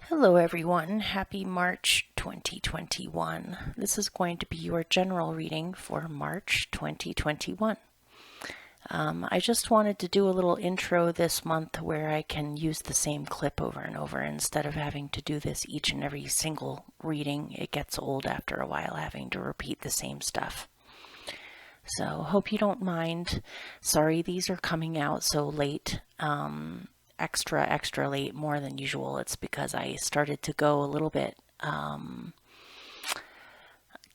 Hello everyone, happy March 2021. This is going to be your general reading for March 2021. I just wanted to do a little intro this month where I can use the same clip over and over instead of having to do this each and every single reading. It gets old after a while having to repeat the same stuff. So hope you don't mind. Sorry these are coming out so late. Extra late, more than usual. It's because I started to go a little bit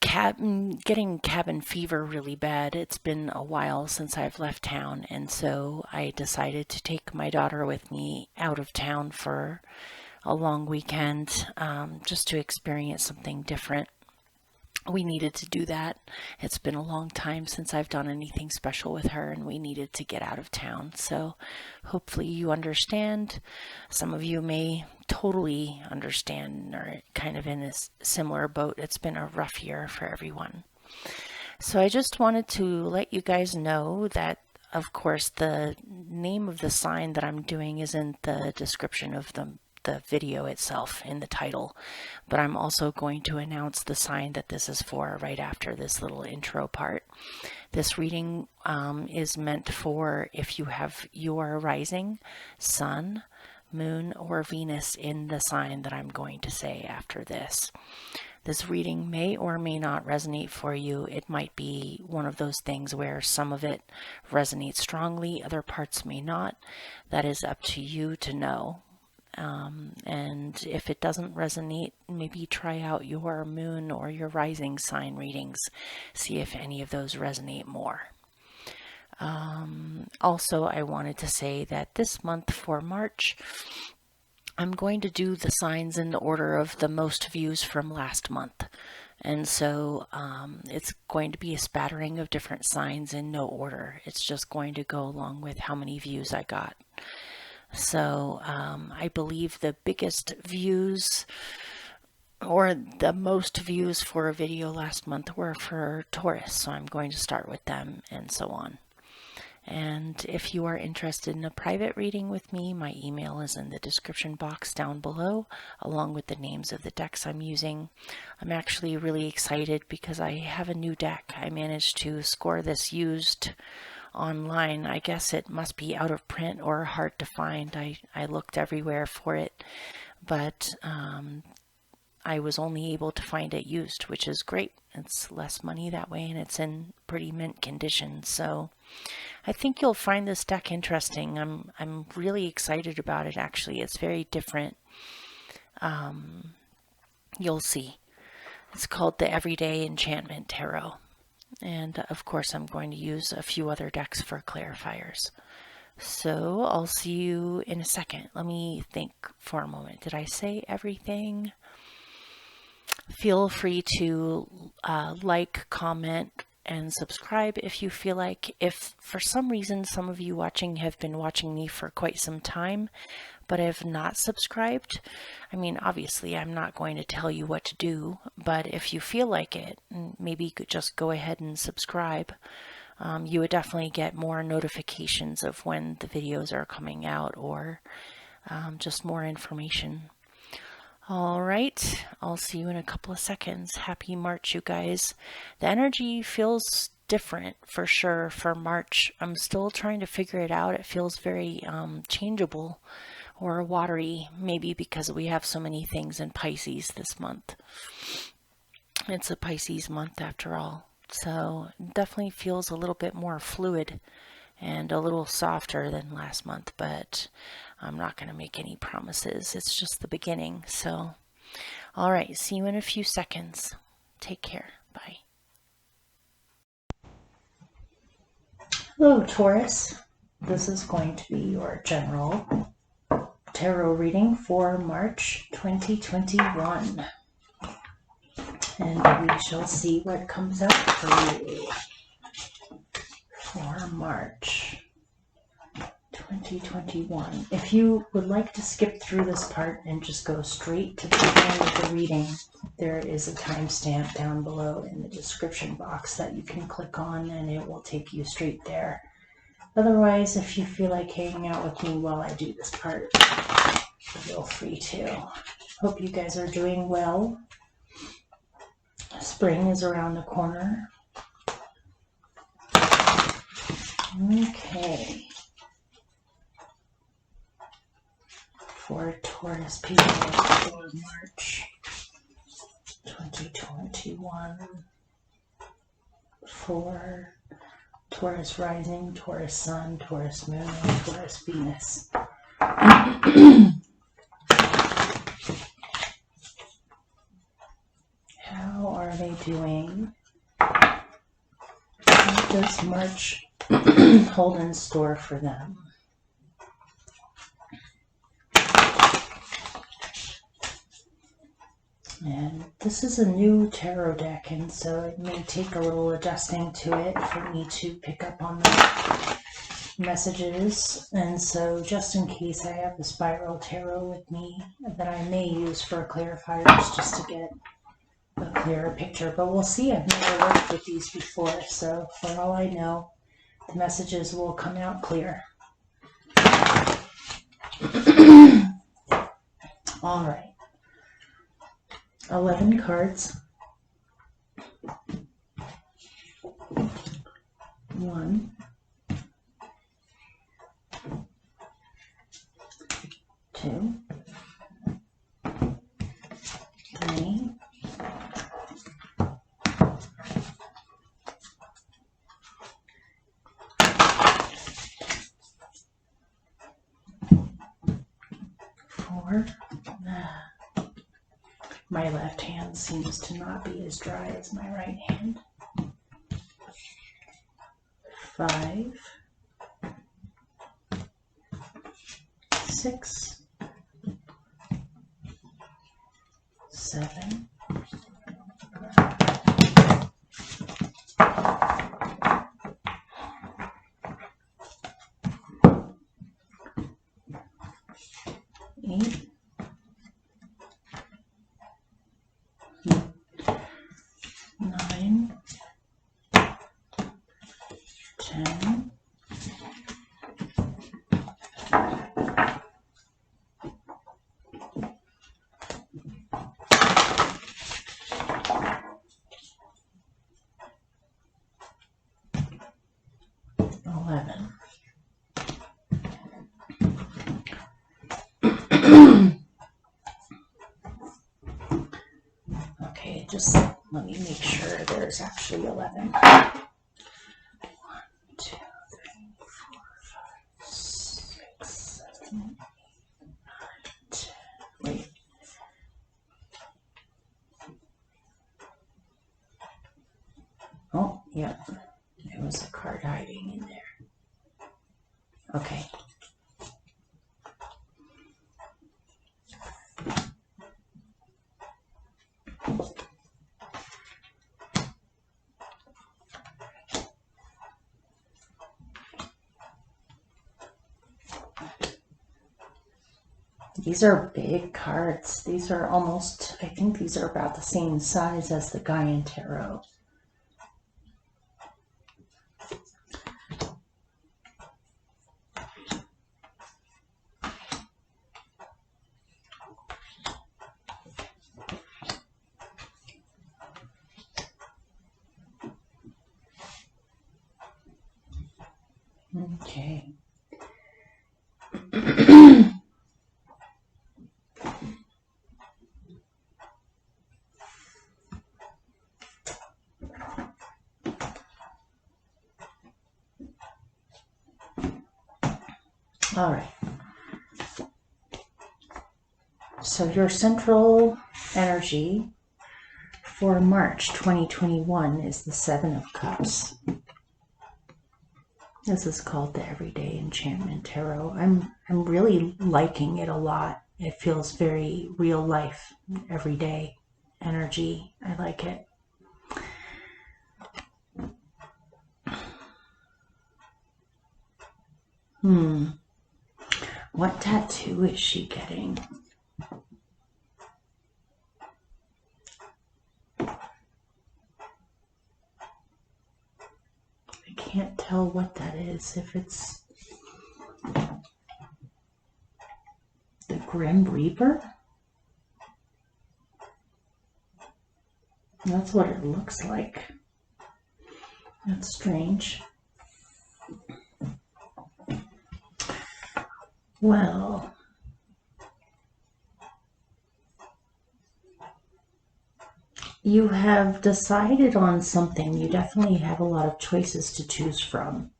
getting cabin fever really bad. It's been a while since I've left town, and so I decided to take my daughter with me out of town for a long weekend, just to experience something different. We needed to do that. It's been a long time since I've done anything special with her, and we needed to get out of town. So hopefully you understand. Some of you may totally understand or kind of in a similar boat. It's been a rough year for everyone. So I just wanted to let you guys know that, of course, the name of the sign that I'm doing is in the description of the video itself in the title, but I'm also going to announce the sign that this is for right after this little intro part. This reading is meant for if you have your rising, sun, moon, or Venus in the sign that I'm going to say after this. This reading may or may not resonate for you. It might be one of those things where some of it resonates strongly, other parts may not. That is up to you to know. And if it doesn't resonate, maybe try out your moon or your rising sign readings. See if any of those resonate more. Also, I wanted to say that this month for March, I'm going to do the signs in the order of the most views from last month. And so it's going to be a spattering of different signs in no order. It's just going to go along with how many views I got. So I believe the biggest views or the most views for a video last month were for Taurus, so I'm going to start with them and so on. And if you are interested in a private reading with me, my email is in the description box down below, along with the names of the decks I'm using. I'm actually really excited because I have a new deck. I managed to score this used online. I guess it must be out of print or hard to find. I looked everywhere for it, but I was only able to find it used, which is great. It's less money that way, and it's in pretty mint condition. So I think you'll find this deck interesting. I'm really excited about it, actually. It's very different. You'll see. It's called the Everyday Enchantment Tarot. And of course, I'm going to use a few other decks for clarifiers. So I'll see you in a second. Let me think for a moment. Did I say everything? Feel free to like, comment, and subscribe if you feel like. If for some reason some of you watching have been watching me for quite some time, but have not subscribed, I mean, obviously I'm not going to tell you what to do, but if you feel like it, maybe you could just go ahead and subscribe. You would definitely get more notifications of when the videos are coming out, or just more information. All right, I'll see you in a couple of seconds. Happy March, you guys. The energy feels different for sure for March. I'm still trying to figure it out. It feels very changeable or watery, maybe because we have so many things in Pisces this month. It's a Pisces month after all. So it definitely feels a little bit more fluid and a little softer than last month, but I'm not going to make any promises. It's just the beginning. So, all right, see you in a few seconds. Take care. Bye. Hello, Taurus. This is going to be your general tarot reading for March 2021. And we shall see what comes out for you for March 2021. If you would like to skip through this part and just go straight to the beginning of the reading, there is a timestamp down below in the description box that you can click on, and it will take you straight there. Otherwise, if you feel like hanging out with me while I do this part, feel free to. Hope you guys are doing well. Spring is around the corner. Okay. For Taurus people for March 2021. For Taurus rising, Taurus sun, Taurus moon, and Taurus Venus. How are they doing? What does March hold in store for them? And this is a new tarot deck, and so it may take a little adjusting to it for me to pick up on the messages. And so just in case, I have the Spiral Tarot with me that I may use for clarifiers just to get a clearer picture. But we'll see. I've never worked with these before, so for all I know, the messages will come out clear. All right. 11 cards. 1, 2, 3, 4. My left hand seems to not be as dry as my right hand. 5, 6, 7, 8, 9, 10, 11. Okay, just let me make sure there's actually 11. 1, 2, 3, 4, 5, 6, 7, 8, 9, 10. Wait. Oh, yeah. There was a card hiding in there. Okay. These are big cards. These are almost, I think these are about the same size as the Gaian Tarot. Okay. All right. So your central energy for March 2021 is the 7 of Cups. This is called the Everyday Enchantment Tarot. I'm really liking it a lot. It feels very real life, everyday energy. I like it. What tattoo is she getting? I can't tell what that is. If it's the Grim Reaper? That's what it looks like. That's strange. Well, you have decided on something. You definitely have a lot of choices to choose from.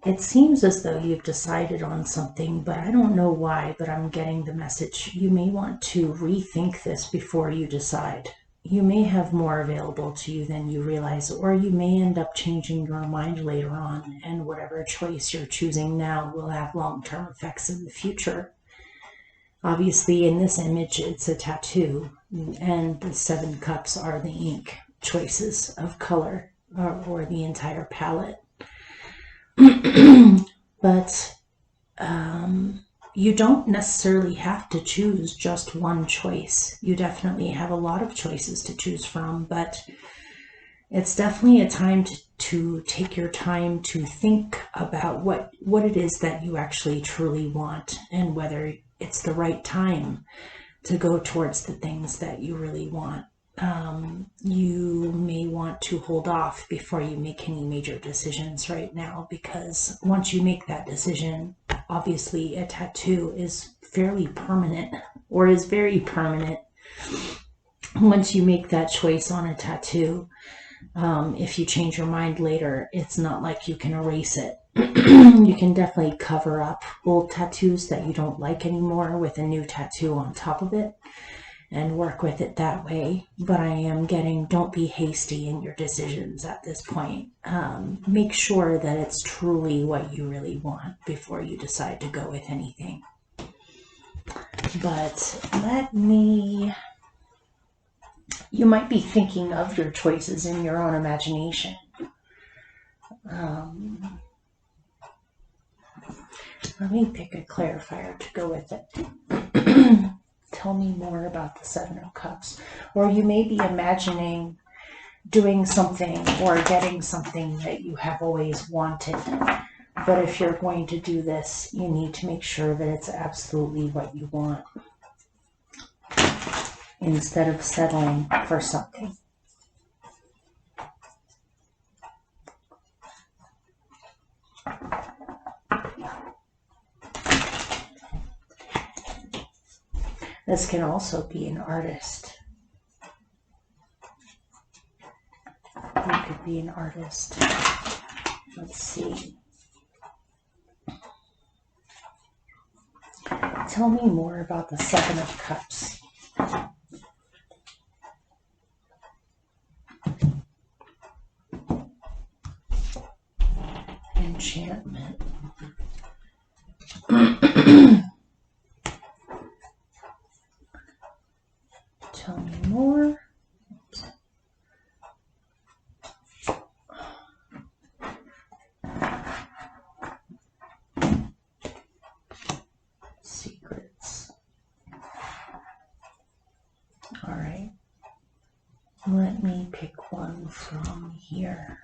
It seems as though you've decided on something, but I don't know why, but I'm getting the message. You may want to rethink this before you decide. You may have more available to you than you realize, or you may end up changing your mind later on, and whatever choice you're choosing now will have long-term effects in the future. Obviously, in this image, it's a tattoo, and the 7 cups are the ink choices of color, or the entire palette. But you don't necessarily have to choose just one choice. You definitely have a lot of choices to choose from, but it's definitely a time to take your time to think about what it is that you actually truly want, and whether it's the right time to go towards the things that you really want. You may want to hold off before you make any major decisions right now, because once you make that decision, obviously a tattoo is fairly permanent, or is very permanent. Once you make that choice on a tattoo, if you change your mind later, it's not like you can erase it. You can definitely cover up old tattoos that you don't like anymore with a new tattoo on top of it, and work with it that way. But I am getting, don't be hasty in your decisions at this point. Make sure that it's truly what you really want before you decide to go with anything. But you might be thinking of your choices in your own imagination. Let me pick a clarifier to go with it. Tell me more about the 7 of Cups. Or you may be imagining doing something or getting something that you have always wanted. But if you're going to do this, you need to make sure that it's absolutely what you want, instead of settling for something. This can also be an artist. You could be an artist. Let's see. Tell me more about the 7 of Cups. Enchantment. Tell me more. Secrets. All right. Let me pick one from here.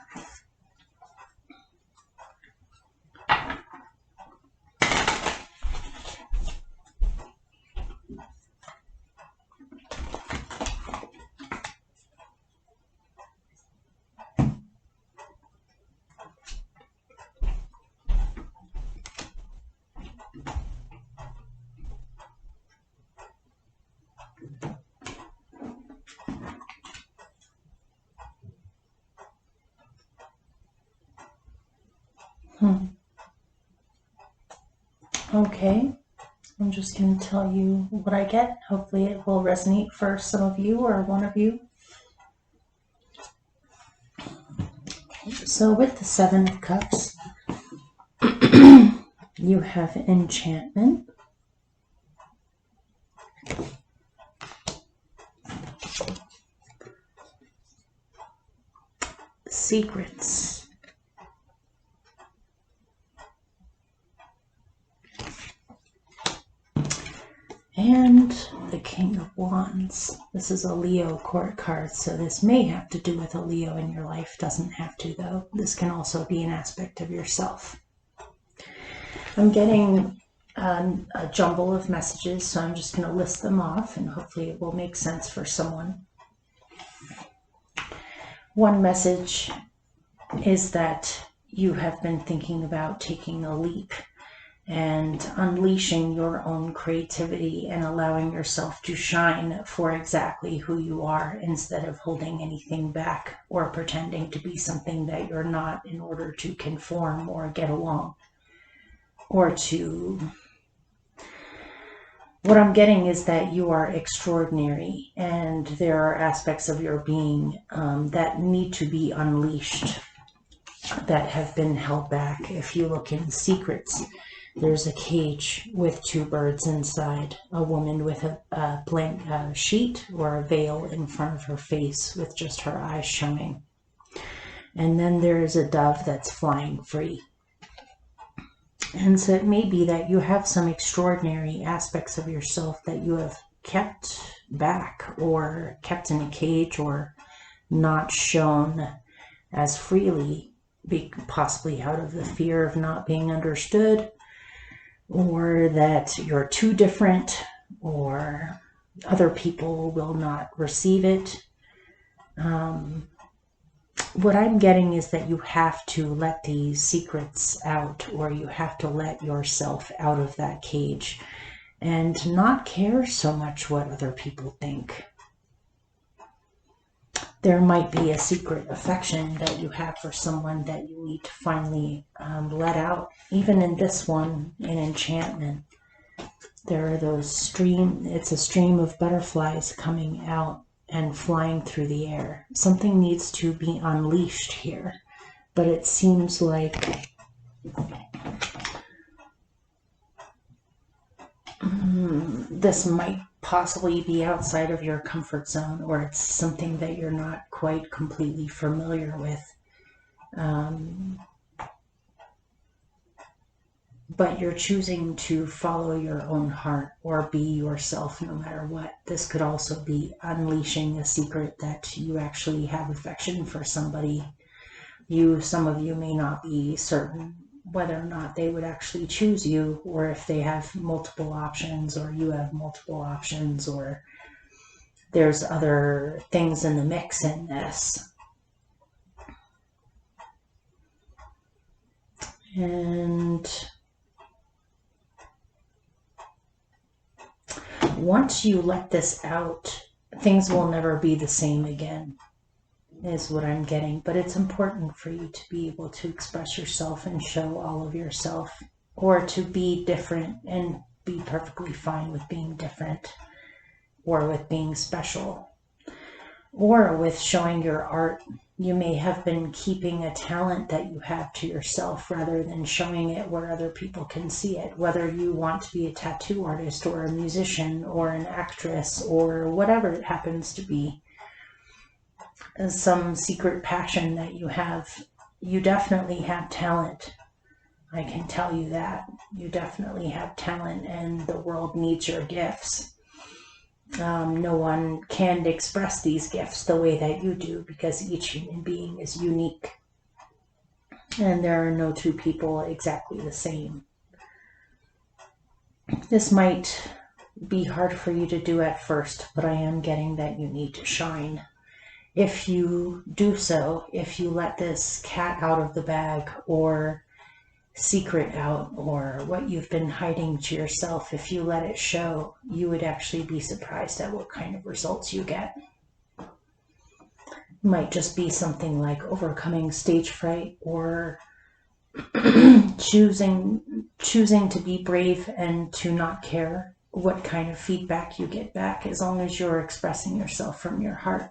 Okay, I'm just going to tell you what I get. Hopefully it will resonate for some of you or one of you. So with the 7 of Cups, you have enchantment, secrets, and the King of Wands. This is a Leo court card, so this may have to do with a Leo in your life. Doesn't have to, though. This can also be an aspect of yourself. I'm getting a jumble of messages, so I'm just going to list them off, and hopefully it will make sense for someone. One message is that you have been thinking about taking a leap and unleashing your own creativity and allowing yourself to shine for exactly who you are instead of holding anything back or pretending to be something that you're not in order to conform or get along or to... What I'm getting is that you are extraordinary and there are aspects of your being that need to be unleashed, that have been held back. If you look in secrets, there's a cage with two birds inside, a woman with a blank sheet or a veil in front of her face with just her eyes showing. And then there's a dove that's flying free. And so it may be that you have some extraordinary aspects of yourself that you have kept back or kept in a cage or not shown as freely, possibly out of the fear of not being understood, or that you're too different, or other people will not receive it. What I'm getting is that you have to let these secrets out, or you have to let yourself out of that cage and not care so much what other people think. There might be a secret affection that you have for someone that you need to finally let out. Even in this one, in enchantment, there are those it's a stream of butterflies coming out and flying through the air. Something needs to be unleashed here, but it seems like this might possibly be outside of your comfort zone, or it's something that you're not quite completely familiar with. But you're choosing to follow your own heart or be yourself no matter what. This could also be unleashing a secret that you actually have affection for somebody. Some of you may not be certain whether or not they would actually choose you, or if they have multiple options, or you have multiple options, or there's other things in the mix in this. And once you let this out, things will never be the same again, is what I'm getting. But it's important for you to be able to express yourself and show all of yourself, or to be different and be perfectly fine with being different, or with being special, or with showing your art. You may have been keeping a talent that you have to yourself rather than showing it where other people can see it, whether you want to be a tattoo artist or a musician or an actress or whatever it happens to be. Some secret passion that you have. You definitely have talent. I can tell you that. You definitely have talent, and the world needs your gifts. No one can express these gifts the way that you do, because each human being is unique. And there are no two people exactly the same. This might be hard for you to do at first, but I am getting that you need to shine. If you do so, if you let this cat out of the bag, or secret out, or what you've been hiding to yourself, if you let it show, you would actually be surprised at what kind of results you get. It might just be something like overcoming stage fright, or choosing to be brave and to not care what kind of feedback you get back, as long as you're expressing yourself from your heart.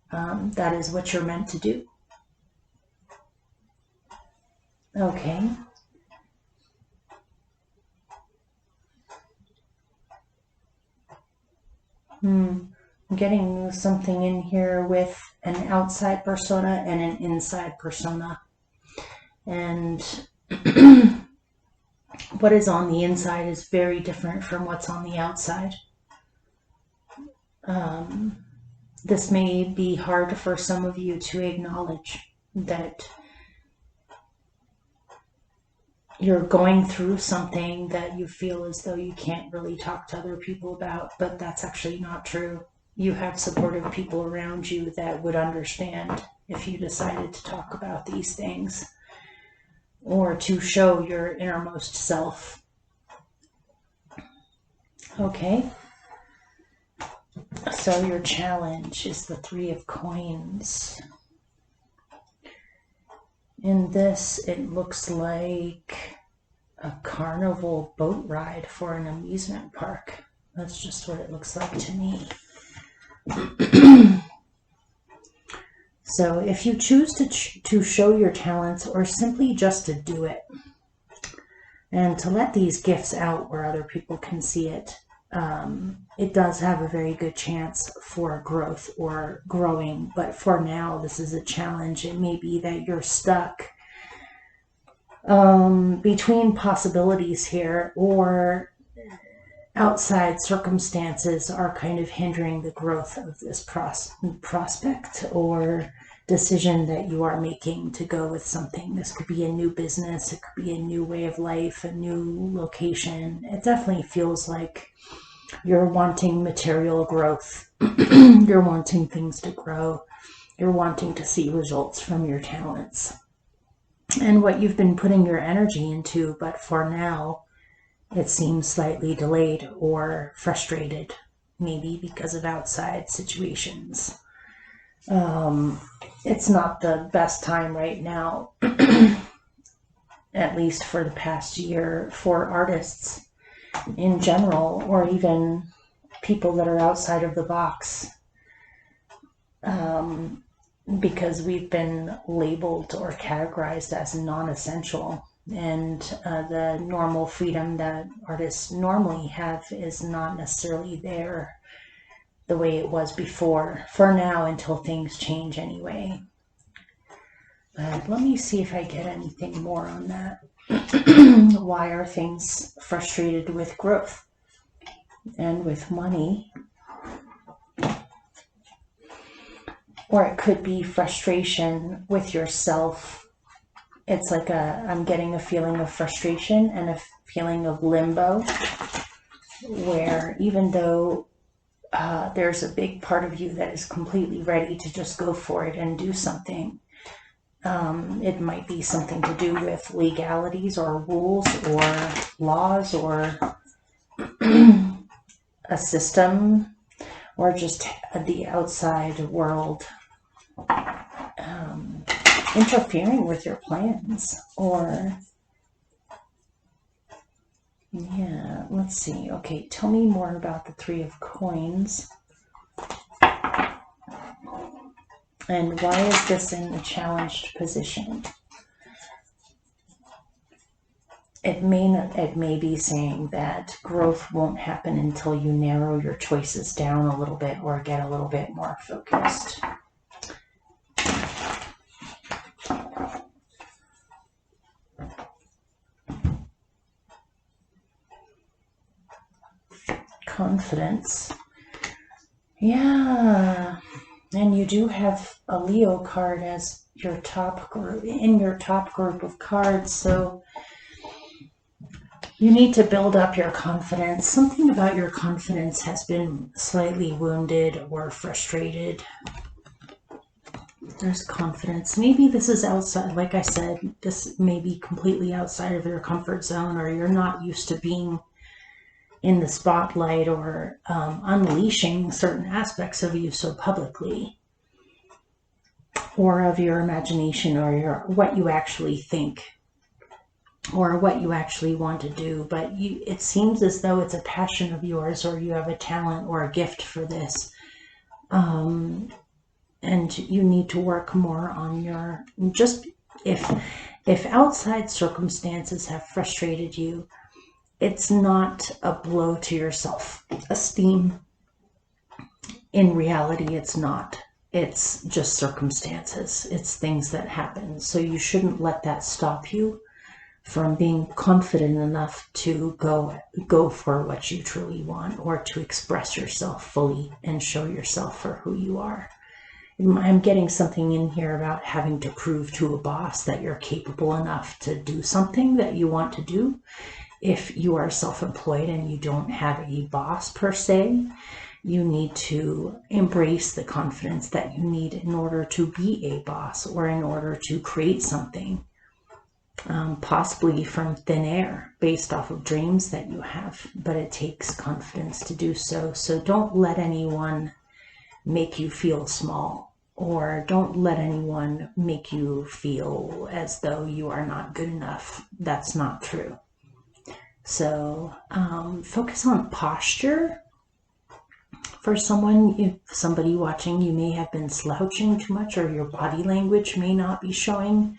That is what you're meant to do. Okay. I'm getting something in here with an outside persona and an inside persona. And what is on the inside is very different from what's on the outside. This may be hard for some of you to acknowledge, that you're going through something that you feel as though you can't really talk to other people about, but that's actually not true. You have supportive people around you that would understand. if you decided to talk about these things or to show your innermost self. Okay. So your challenge is the Three of Coins. In this, it looks like a carnival boat ride for an amusement park. That's just what it looks like to me. So if you choose to show your talents, or simply just to do it, and to let these gifts out where other people can see it, it does have a very good chance for growth or growing. But for now, this is a challenge. It may be that you're stuck between possibilities here, or outside circumstances are kind of hindering the growth of this prospect or decision that you are making to go with something. This could be a new business, it could be a new way of life, a new location. It definitely feels like you're wanting material growth. You're wanting things to grow. You're wanting to see results from your talents and what you've been putting your energy into, but for now, it seems slightly delayed or frustrated, maybe because of outside situations. It's not the best time right now, at least for the past year, for artists in general, or even people that are outside of the box, because we've been labeled or categorized as non-essential. And the normal freedom that artists normally have is not necessarily there the way it was before, for now, until things change anyway. But let me see if I get anything more on that. Why are things frustrated with growth and with money? Or it could be frustration with yourself. It's like I'm getting a feeling of frustration and a feeling of limbo, where even though there's a big part of you that is completely ready to just go for it and do something, it might be something to do with legalities or rules or laws or a system, or just the outside world interfering with your plans. Or yeah, let's see. Okay, tell me more about the Three of Coins. And why is this in a challenged position? It may be saying that growth won't happen until you narrow your choices down a little bit or get a little bit more focused. Confidence. Yeah. And you do have a Leo card as your top group, in your top group of cards, so you need to build up your confidence. Something about your confidence has been slightly wounded or frustrated. There's confidence. Maybe this is outside, like I said, this may be completely outside of your comfort zone, or you're not used to being in the spotlight or unleashing certain aspects of you so publicly, or of your imagination, or what you actually think, or what you actually want to do. But it seems as though it's a passion of yours, or you have a talent or a gift for this, and you need to work more on your, just if outside circumstances have frustrated you, it's not a blow to your self-esteem. In reality, it's not. It's just circumstances. It's things that happen. So you shouldn't let that stop you from being confident enough to go for what you truly want, or to express yourself fully and show yourself for who you are. I'm getting something in here about having to prove to a boss that you're capable enough to do something that you want to do. If you are self-employed and you don't have a boss per se, You need to embrace the confidence that you need in order to be a boss or in order to create something, possibly from thin air based off of dreams that you have. But it takes confidence to do so. So don't let anyone make you feel small, or don't let anyone make you feel as though you are not good enough. That's not true. So focus on posture. For somebody watching, you may have been slouching too much, or your body language may not be showing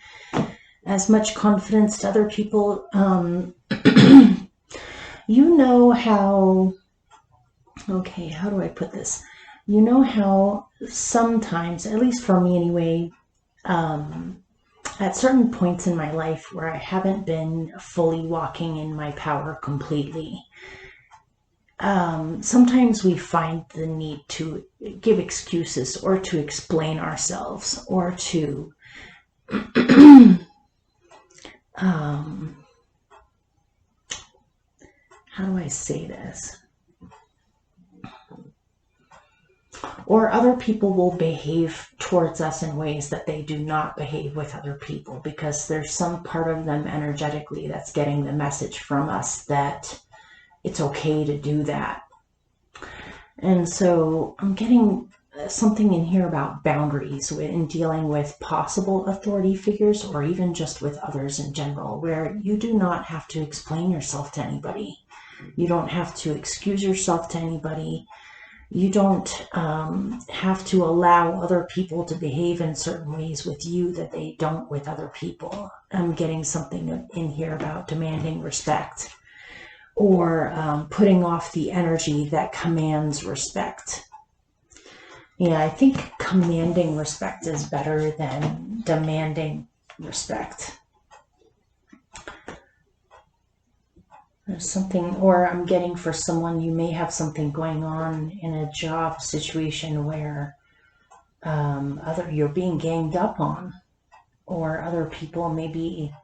as much confidence to other people. You know how, okay, how do I put this? You know how sometimes, at least for me anyway, at certain points in my life where I haven't been fully walking in my power completely, sometimes we find the need to give excuses or to explain ourselves or to how do I say this? Or other people will behave towards us in ways that they do not behave with other people, because there's some part of them energetically that's getting the message from us that it's okay to do that. And so I'm getting something in here about boundaries in dealing with possible authority figures, or even just with others in general, where you do not have to explain yourself to anybody. You don't have to excuse yourself to anybody. You don't have to allow other people to behave in certain ways with you that they don't with other people. I'm getting something in here about demanding respect, or putting off the energy that commands respect. Yeah, I think commanding respect is better than demanding respect. There's something, or I'm getting for someone, you may have something going on in a job situation where you're being ganged up on, or other people may be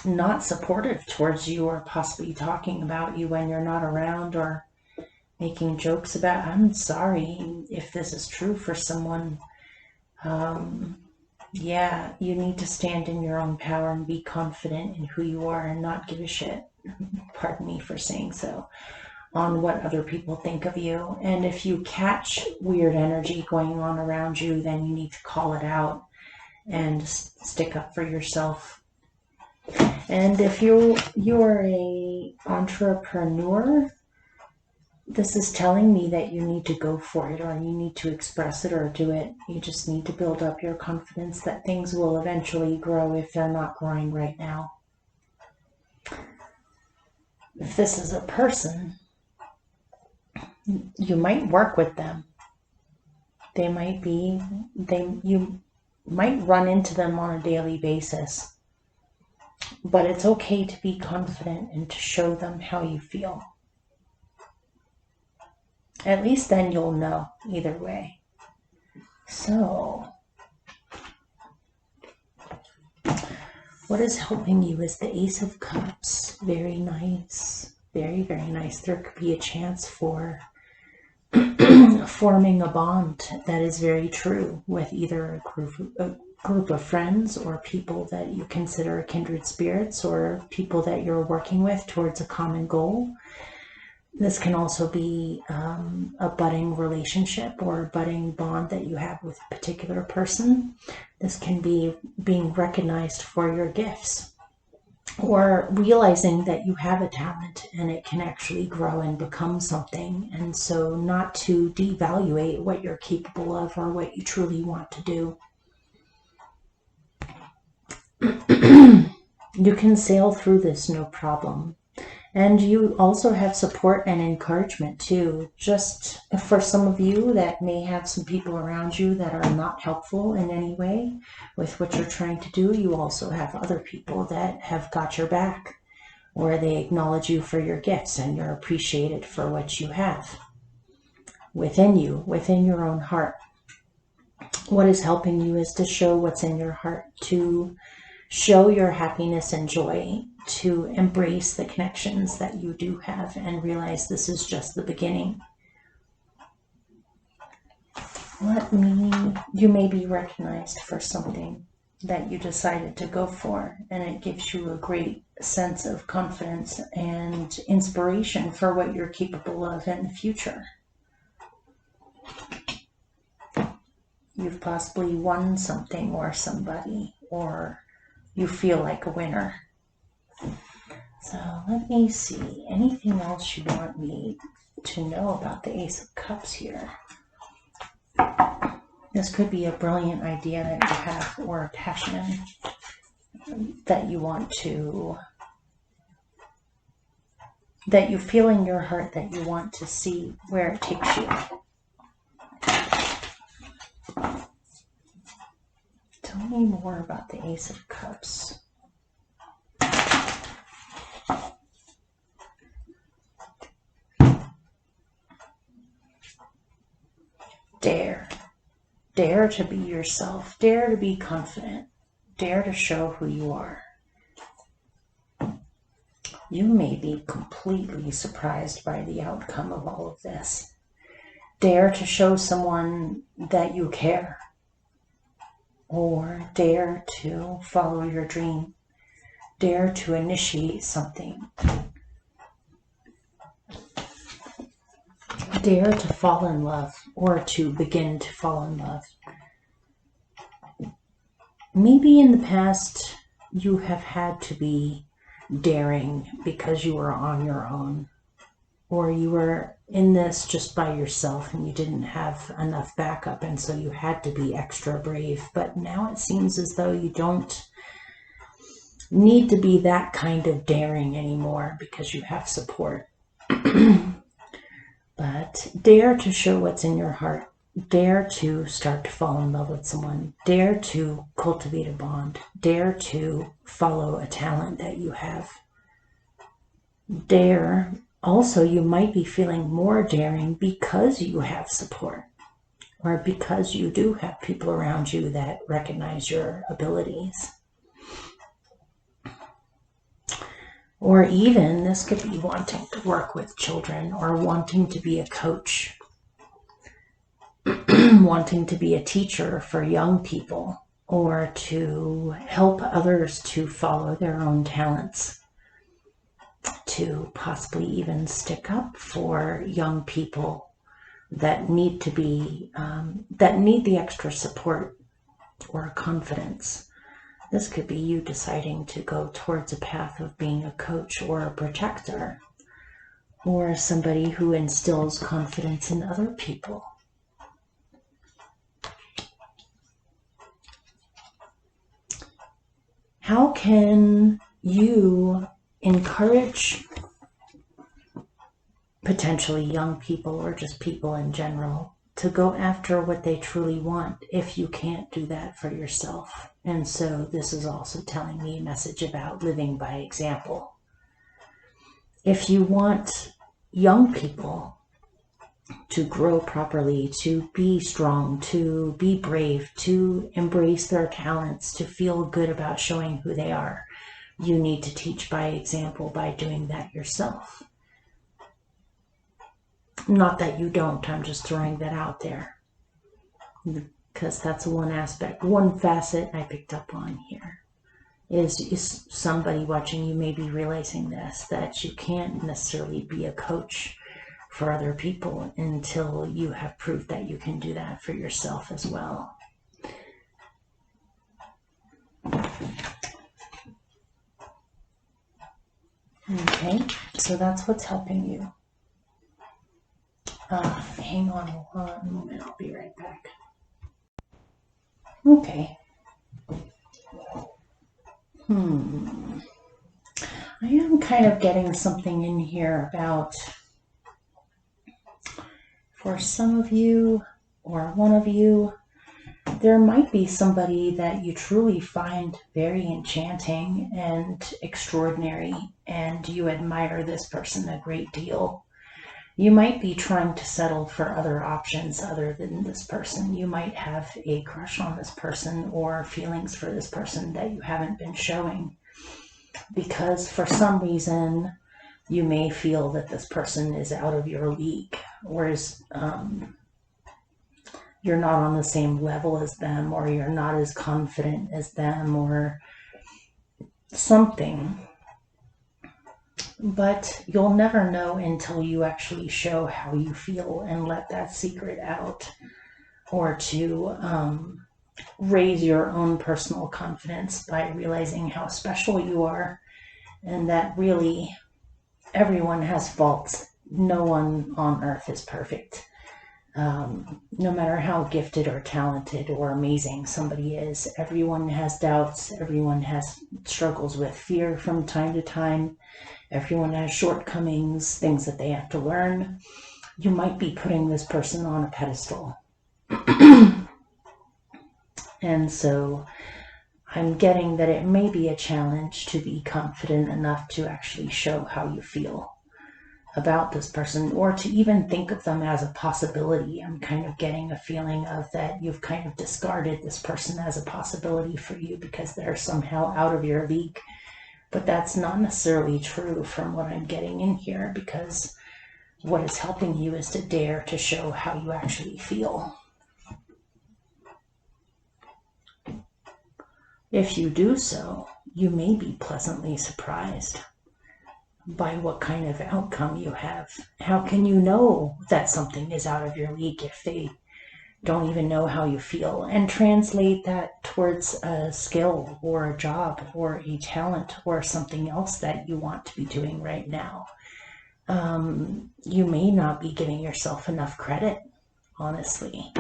not supportive towards you, or possibly talking about you when you're not around, or making jokes about. I'm sorry if this is true for someone. Yeah, you need to stand in your own power and be confident in who you are and not give a shit, pardon me for saying so, on what other people think of you. And if you catch weird energy going on around you, then you need to call it out and stick up for yourself. And if you're a entrepreneur, this is telling me that you need to go for it, or you need to express it or do it. You just need to build up your confidence that things will eventually grow if they're not growing right now. If this is a person, you might work with them. You might run into them on a daily basis. But it's okay to be confident and to show them how you feel. At least then you'll know either way. So, what is helping you is the Ace of Cups. Very nice. Very, very nice. There could be a chance for forming a bond that is very true with either a group of friends, or people that you consider kindred spirits, or people that you're working with towards a common goal. This can also be a budding relationship or a budding bond that you have with a particular person. This can be being recognized for your gifts, or realizing that you have a talent and it can actually grow and become something. And so not to devaluate what you're capable of or what you truly want to do. You can sail through this no problem. And you also have support and encouragement too. Just for some of you that may have some people around you that are not helpful in any way with what you're trying to do, you also have other people that have got your back, where they acknowledge you for your gifts and you're appreciated for what you have within you, within your own heart. What is helping you is to show what's in your heart, to Show your happiness and joy, to embrace the connections that you do have and realize this is just the beginning. You may be recognized for something that you decided to go for, and it gives you a great sense of confidence and inspiration for what you're capable of in the future. You've possibly won something or somebody, or you feel like a winner. So let me see, anything else you want me to know about the Ace of Cups here? This could be a brilliant idea that you have, or a passion that you want to, that you feel in your heart that you want to see where it takes you. Tell me more about the Ace of Cups. Dare. Dare to be yourself. Dare to be confident. Dare to show who you are. You may be completely surprised by the outcome of all of this. Dare to show someone that you care. Or dare to follow your dream. Dare to initiate something. Dare to fall in love, or to begin to fall in love. Maybe in the past you have had to be daring because you were on your own, or you were in this just by yourself and you didn't have enough backup, and so you had to be extra brave. But now it seems as though you don't need to be that kind of daring anymore because you have support. But dare to show what's in your heart. Dare to start to fall in love with someone. Dare to cultivate a bond. Dare to follow a talent that you have. Dare. Also, you might be feeling more daring because you have support, or because you do have people around you that recognize your abilities. Or even, this could be wanting to work with children, or wanting to be a coach, wanting to be a teacher for young people, or to help others to follow their own talents, to possibly even stick up for young people that need to be, that need the extra support or confidence. This could be you deciding to go towards a path of being a coach or a protector, or somebody who instills confidence in other people. How can you encourage potentially young people, or just people in general, to go after what they truly want if you can't do that for yourself? And so this is also telling me a message about living by example. If you want young people to grow properly, to be strong, to be brave, to embrace their talents, to feel good about showing who they are, you need to teach by example by doing that yourself. Not that you don't, I'm just throwing that out there, because that's one aspect, one facet I picked up on here. Is somebody watching you may be realizing this, that you can't necessarily be a coach for other people until you have proof that you can do that for yourself as well. Okay, so that's what's helping you. Hang on one moment, I'll be right back. Okay. I am kind of getting something in here about, for some of you, or one of you, there might be somebody that you truly find very enchanting and extraordinary, and you admire this person a great deal. You might be trying to settle for other options other than this person. You might have a crush on this person or feelings for this person that you haven't been showing because for some reason you may feel that this person is out of your league or is you're not on the same level as them, or you're not as confident as them, or something. But you'll never know until you actually show how you feel and let that secret out, or to raise your own personal confidence by realizing how special you are and that really everyone has faults. No one on earth is perfect. No matter how gifted or talented or amazing somebody is, everyone has doubts, everyone has struggles with fear from time to time, everyone has shortcomings, things that they have to learn. You might be putting this person on a pedestal. And so I'm getting that it may be a challenge to be confident enough to actually show how you feel about this person, or to even think of them as a possibility. I'm kind of getting a feeling of that you've kind of discarded this person as a possibility for you because they're somehow out of your league. But that's not necessarily true from what I'm getting in here, because what is helping you is to dare to show how you actually feel. If you do so, you may be pleasantly surprised by what kind of outcome you have. How can you know that something is out of your league if they don't even know how you feel? And translate that towards a skill or a job or a talent or something else that you want to be doing right now. You may not be giving yourself enough credit, honestly.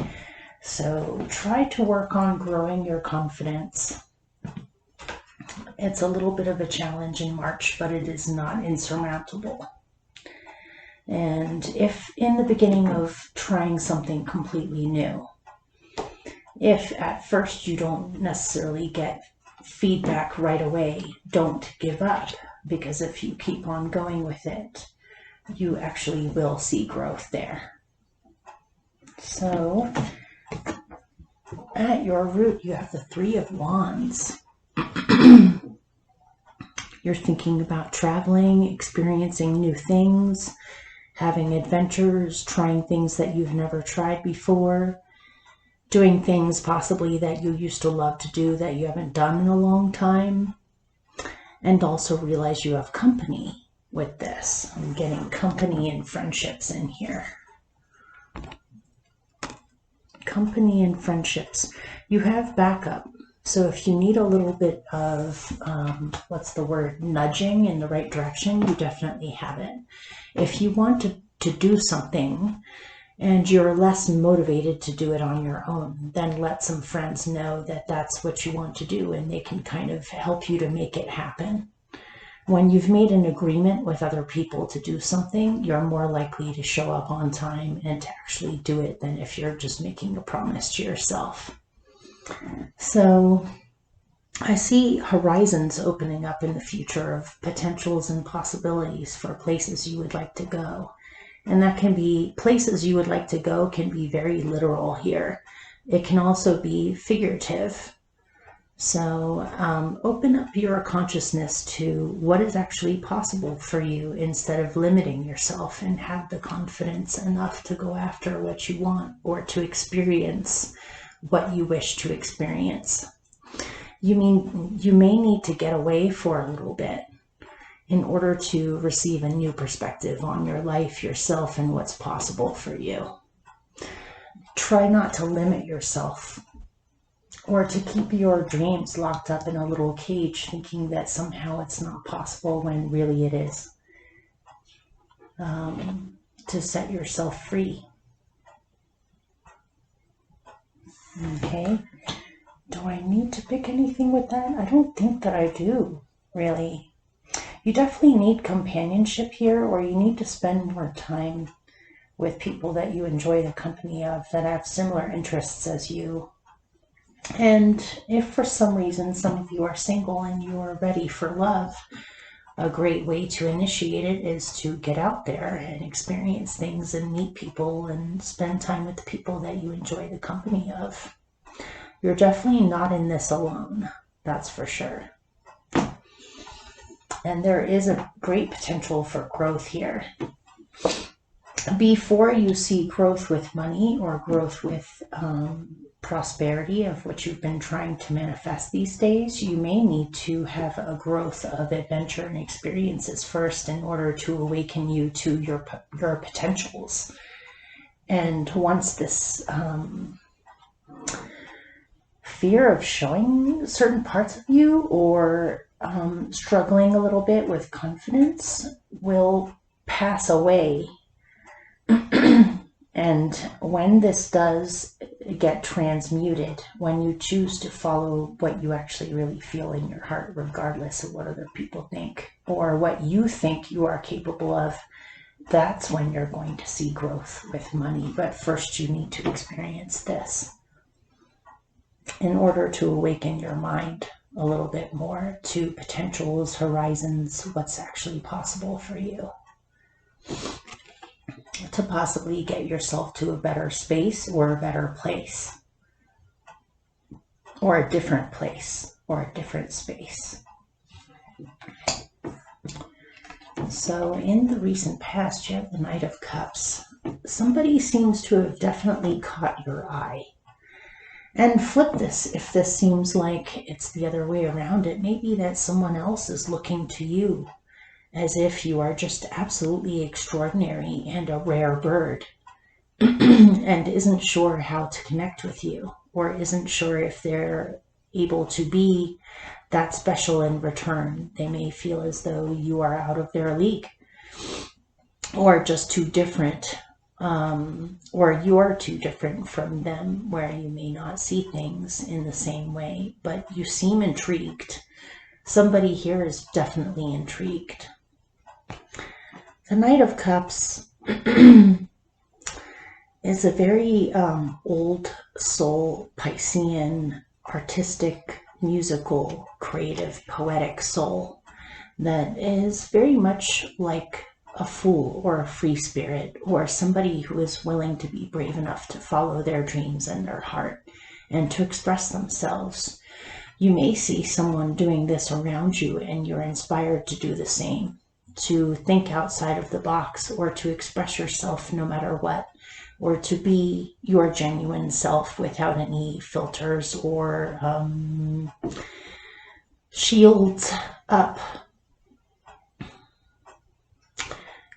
So try to work on growing your confidence. It's a little bit of a challenge in March, but it is not insurmountable. And if in the beginning of trying something completely new, if at first you don't necessarily get feedback right away, don't give up, because if you keep on going with it, you actually will see growth there. So at your root, you have the Three of Wands. You're thinking about traveling, experiencing new things, having adventures, trying things that you've never tried before, doing things possibly that you used to love to do that you haven't done in a long time, and also realize you have company with this. I'm getting company and friendships in here. Company and friendships. You have backup. So if you need a little bit of, nudging in the right direction, you definitely have it. If you want to do something and you're less motivated to do it on your own, then let some friends know that that's what you want to do, and they can kind of help you to make it happen. When you've made an agreement with other people to do something, you're more likely to show up on time and to actually do it than if you're just making a promise to yourself. So I see horizons opening up in the future of potentials and possibilities for places you would like to go. And that can be places you would like to go can be very literal here. It can also be figurative. So open up your consciousness to what is actually possible for you instead of limiting yourself, and have the confidence enough to go after what you want or to experience what you wish to experience. You may need to get away for a little bit in order to receive a new perspective on your life, yourself, and what's possible for you. Try not to limit yourself or to keep your dreams locked up in a little cage, thinking that somehow it's not possible when really it is. To set yourself free. Okay. Do I need to pick anything with that? I don't think that I do, really. You definitely need companionship here, or you need to spend more time with people that you enjoy the company of, that have similar interests as you. And if for some reason some of you are single and you are ready for love, a great way to initiate it is to get out there and experience things and meet people and spend time with the people that you enjoy the company of. You're definitely not in this alone, that's for sure. And there is a great potential for growth here. Before you see growth with money or growth with prosperity of what you've been trying to manifest these days, you may need to have a growth of adventure and experiences first in order to awaken you to your potentials. And once this fear of showing certain parts of you or struggling a little bit with confidence will pass away. And when this does get transmuted, when you choose to follow what you actually really feel in your heart, regardless of what other people think or what you think you are capable of, that's when you're going to see growth with money. But first you need to experience this in order to awaken your mind a little bit more to potentials, horizons, what's actually possible for you. To possibly get yourself to a better space or a better place, or a different place, or a different space. So in the recent past, you have the Knight of Cups. Somebody seems to have definitely caught your eye. And flip this, if this seems like it's the other way around, it may be that someone else is looking to you as if you are just absolutely extraordinary and a rare bird and isn't sure how to connect with you, or isn't sure if they're able to be that special in return. They may feel as though you are out of their league or just too different, or you're too different from them, where you may not see things in the same way, but you seem intrigued. Somebody here is definitely intrigued. The Knight of Cups is a very old soul, Piscean, artistic, musical, creative, poetic soul that is very much like a fool or a free spirit, or somebody who is willing to be brave enough to follow their dreams and their heart and to express themselves. You may see someone doing this around you and you're inspired to do the same, to think outside of the box, or to express yourself no matter what, or to be your genuine self without any filters or shields up.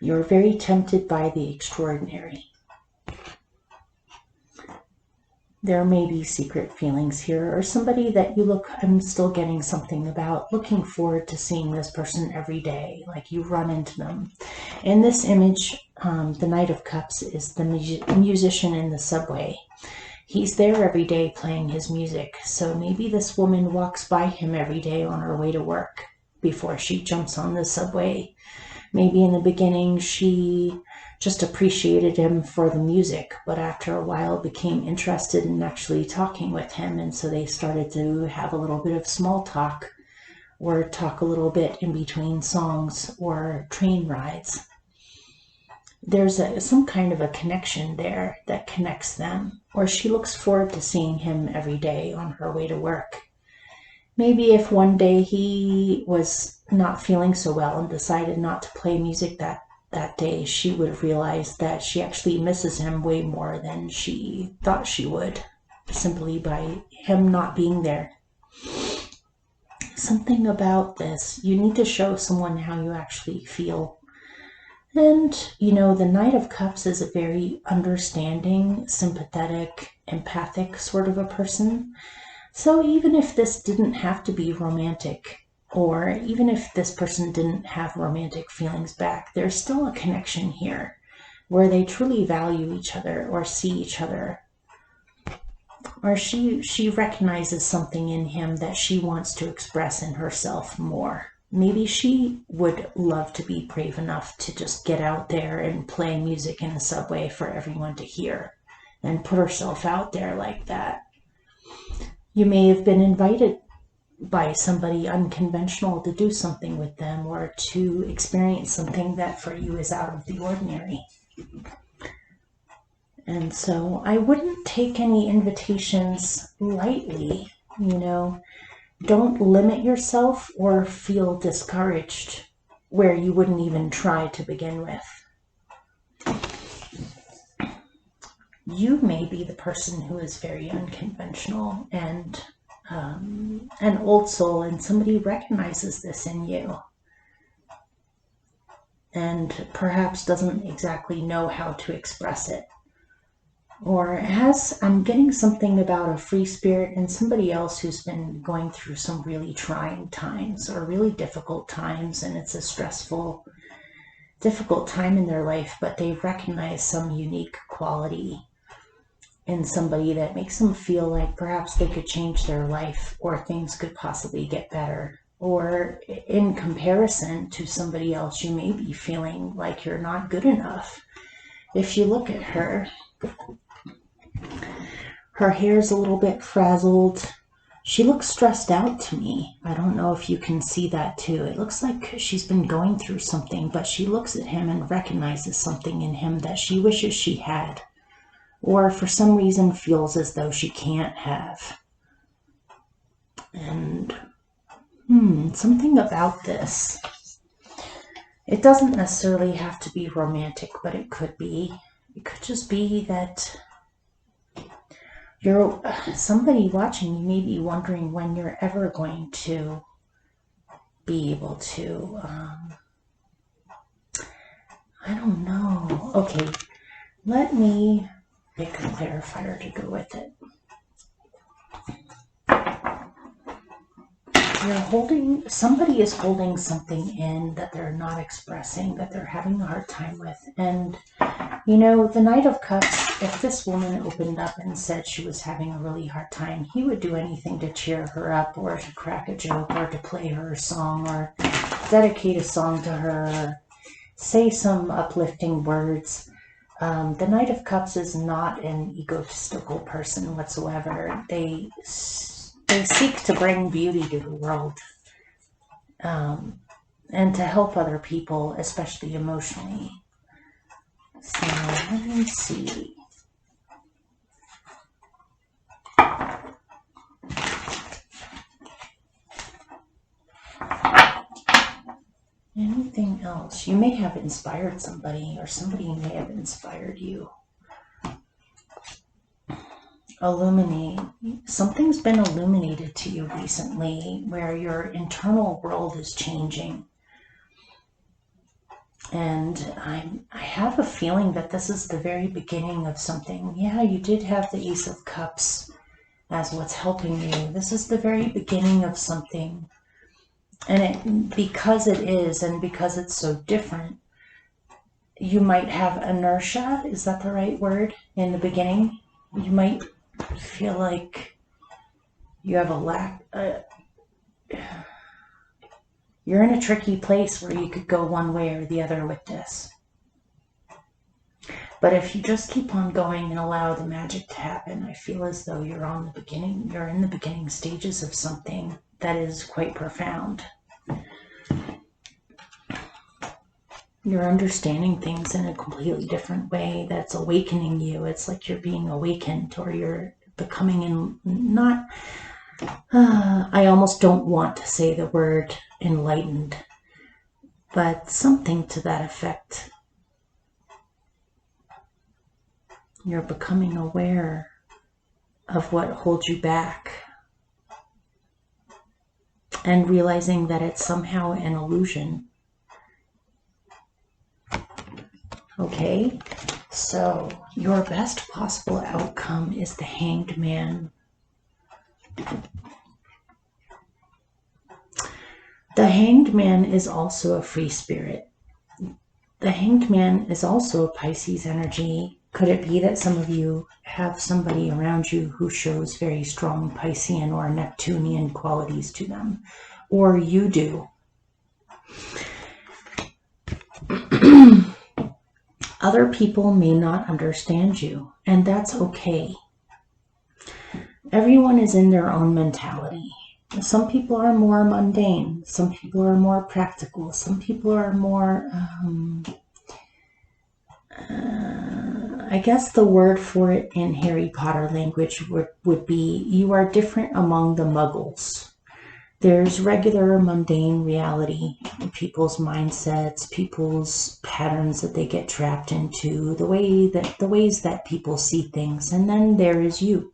You're very tempted by the extraordinary. There may be secret feelings here, or somebody that you look, I'm still getting something about looking forward to seeing this person every day, like you run into them. In this image, the Knight of Cups is the musician in the subway. He's there every day playing his music, so maybe this woman walks by him every day on her way to work before she jumps on the subway. Maybe in the beginning she just appreciated him for the music, but after a while became interested in actually talking with him, and so they started to have a little bit of small talk or talk a little bit in between songs or train rides. There's some kind of a connection there that connects them, or she looks forward to seeing him every day on her way to work. Maybe if one day he was not feeling so well and decided not to play music that day, she would have realized that she actually misses him way more than she thought she would, simply by him not being there. Something about this, you need to show someone how you actually feel. And, the Knight of Cups is a very understanding, sympathetic, empathic sort of a person. So even if this didn't have to be romantic, or even if this person didn't have romantic feelings back, there's still a connection here where they truly value each other or see each other. Or she recognizes something in him that she wants to express in herself more. Maybe she would love to be brave enough to just get out there and play music in the subway for everyone to hear and put herself out there like that. You may have been invited by somebody unconventional to do something with them or to experience something that for you is out of the ordinary. And so I wouldn't take any invitations lightly, you know. Don't limit yourself or feel discouraged where you wouldn't even try to begin with. You may be the person who is very unconventional and an old soul, and somebody recognizes this in you and perhaps doesn't exactly know how to express it. Or I'm getting something about a free spirit and somebody else who's been going through some really trying times or really difficult times, and it's a stressful, difficult time in their life, but they recognize some unique quality in somebody that makes them feel like perhaps they could change their life or things could possibly get better. Or in comparison to somebody else, you may be feeling like you're not good enough. If you look at her, her hair's a little bit frazzled. She looks stressed out to me. I don't know if you can see that too. It looks like she's been going through something, but she looks at him and recognizes something in him that she wishes she had, or for some reason feels as though she can't have. And something about this. It doesn't necessarily have to be romantic, but it could be. It could just be that you're somebody watching you may be wondering when you're ever going to be able to, I don't know. Okay, let me pick a clarifier to go with it. Somebody is holding something in that they're not expressing, that they're having a hard time with. And, you know, the Knight of Cups, if this woman opened up and said she was having a really hard time, he would do anything to cheer her up or to crack a joke or to play her a song or dedicate a song to her or say some uplifting words. The Knight of Cups is not an egotistical person whatsoever. They seek to bring beauty to the world, and to help other people, especially emotionally. So let me see. Anything else? You may have inspired somebody, or somebody may have inspired you. Illuminate. Something's been illuminated to you recently where your internal world is changing. And I have a feeling that this is the very beginning of something. Yeah, you did have the Ace of Cups as what's helping you. This is the very beginning of something. And because it is, and because it's so different, you might have inertia. Is that the right word? In the beginning, you might feel like you have a lack. You're in a tricky place where you could go one way or the other with this. But if you just keep on going and allow the magic to happen, I feel as though you're in the beginning stages of something that is quite profound. You're understanding things in a completely different way that's awakening you. It's like you're being awakened, or you're becoming I almost don't want to say the word enlightened, but something to that effect. You're becoming aware of what holds you back and realizing that it's somehow an illusion. Okay, so your best possible outcome is the Hanged Man. The Hanged Man is also a free spirit. The Hanged Man is also a Pisces energy. Could it be that some of you have somebody around you who shows very strong Piscean or Neptunian qualities to them? Or you do? Other people may not understand you, and that's okay. Everyone is in their own mentality. Some people are more mundane. Some people are more practical. Some people are more, I guess the word for it in Harry Potter language would be, you are different among the muggles. There's regular mundane reality, people's mindsets, people's patterns that they get trapped into, the ways that people see things. And then there is you,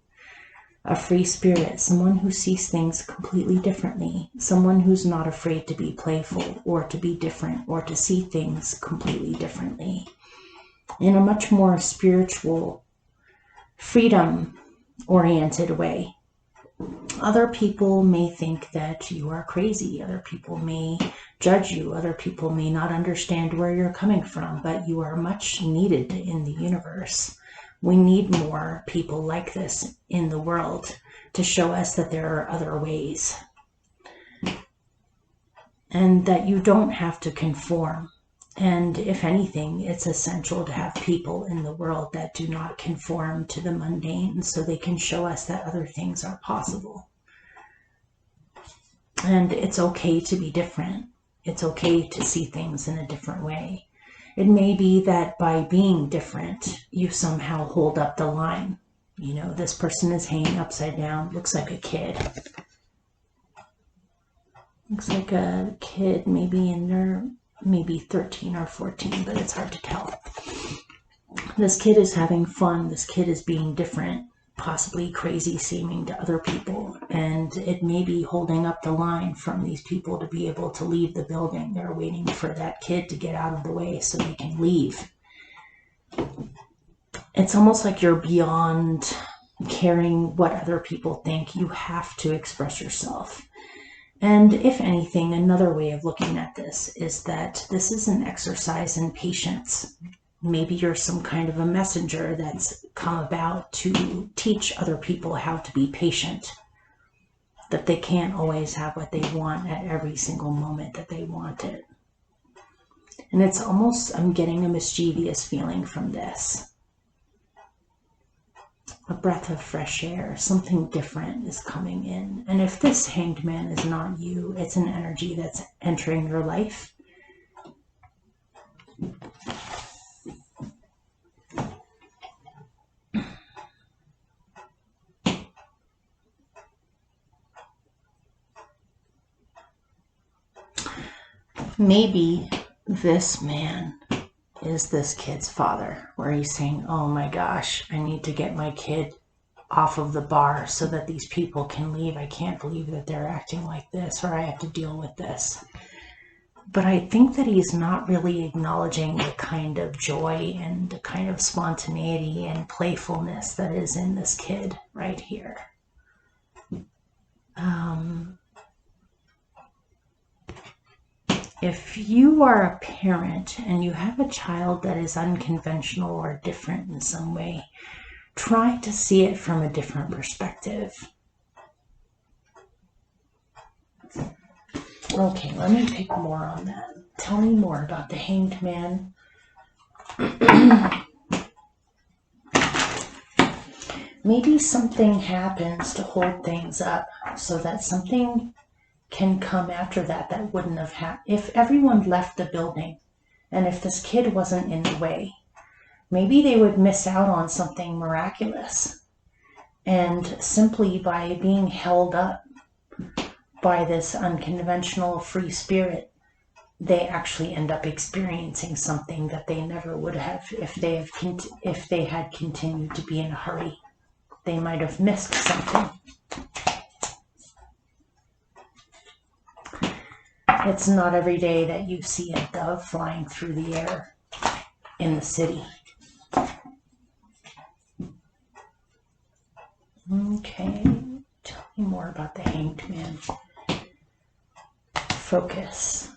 a free spirit, someone who sees things completely differently, someone who's not afraid to be playful or to be different or to see things completely differently in a much more spiritual, freedom oriented way. Other people may think that you are crazy. Other people may judge you. Other people may not understand where you're coming from, but you are much needed in the universe. We need more people like this in the world to show us that there are other ways and that you don't have to conform. And if anything, it's essential to have people in the world that do not conform to the mundane so they can show us that other things are possible. And it's okay to be different. It's okay to see things in a different way. It may be that by being different, you somehow hold up the line. You know, this person is hanging upside down, looks like a kid. Looks like a kid, maybe in their maybe 13 or 14, but it's hard to tell. This kid is having fun. This kid is being different, possibly crazy seeming to other people, and it may be holding up the line from these people to be able to leave the building. They're waiting for that kid to get out of the way so they can leave. It's almost like you're beyond caring what other people think. You have to express yourself. And if anything, another way of looking at this is that this is an exercise in patience. Maybe you're some kind of a messenger that's come about to teach other people how to be patient, that they can't always have what they want at every single moment that they want it. And it's almost, I'm getting a mischievous feeling from this. A breath of fresh air, something different is coming in. And if this hanged man is not you, it's an energy that's entering your life. Maybe this man is this kid's father, where he's saying, oh my gosh, I need to get my kid off of the bar so that these people can leave. I can't believe that they're acting like this, or I have to deal with this. But I think that he's not really acknowledging the kind of joy and the kind of spontaneity and playfulness that is in this kid right here. If you are a parent and you have a child that is unconventional or different in some way, try to see it from a different perspective. Okay, let me pick more on that. Tell me more about the hanged man. Maybe something happens to hold things up so that something can come after that wouldn't have happened. If everyone left the building and if this kid wasn't in the way, maybe they would miss out on something miraculous. And simply by being held up by this unconventional free spirit, they actually end up experiencing something that they never would have if they had continued to be in a hurry. They might have missed something. It's not every day that you see a dove flying through the air in the city. Okay, tell me more about the hanged man. Focus.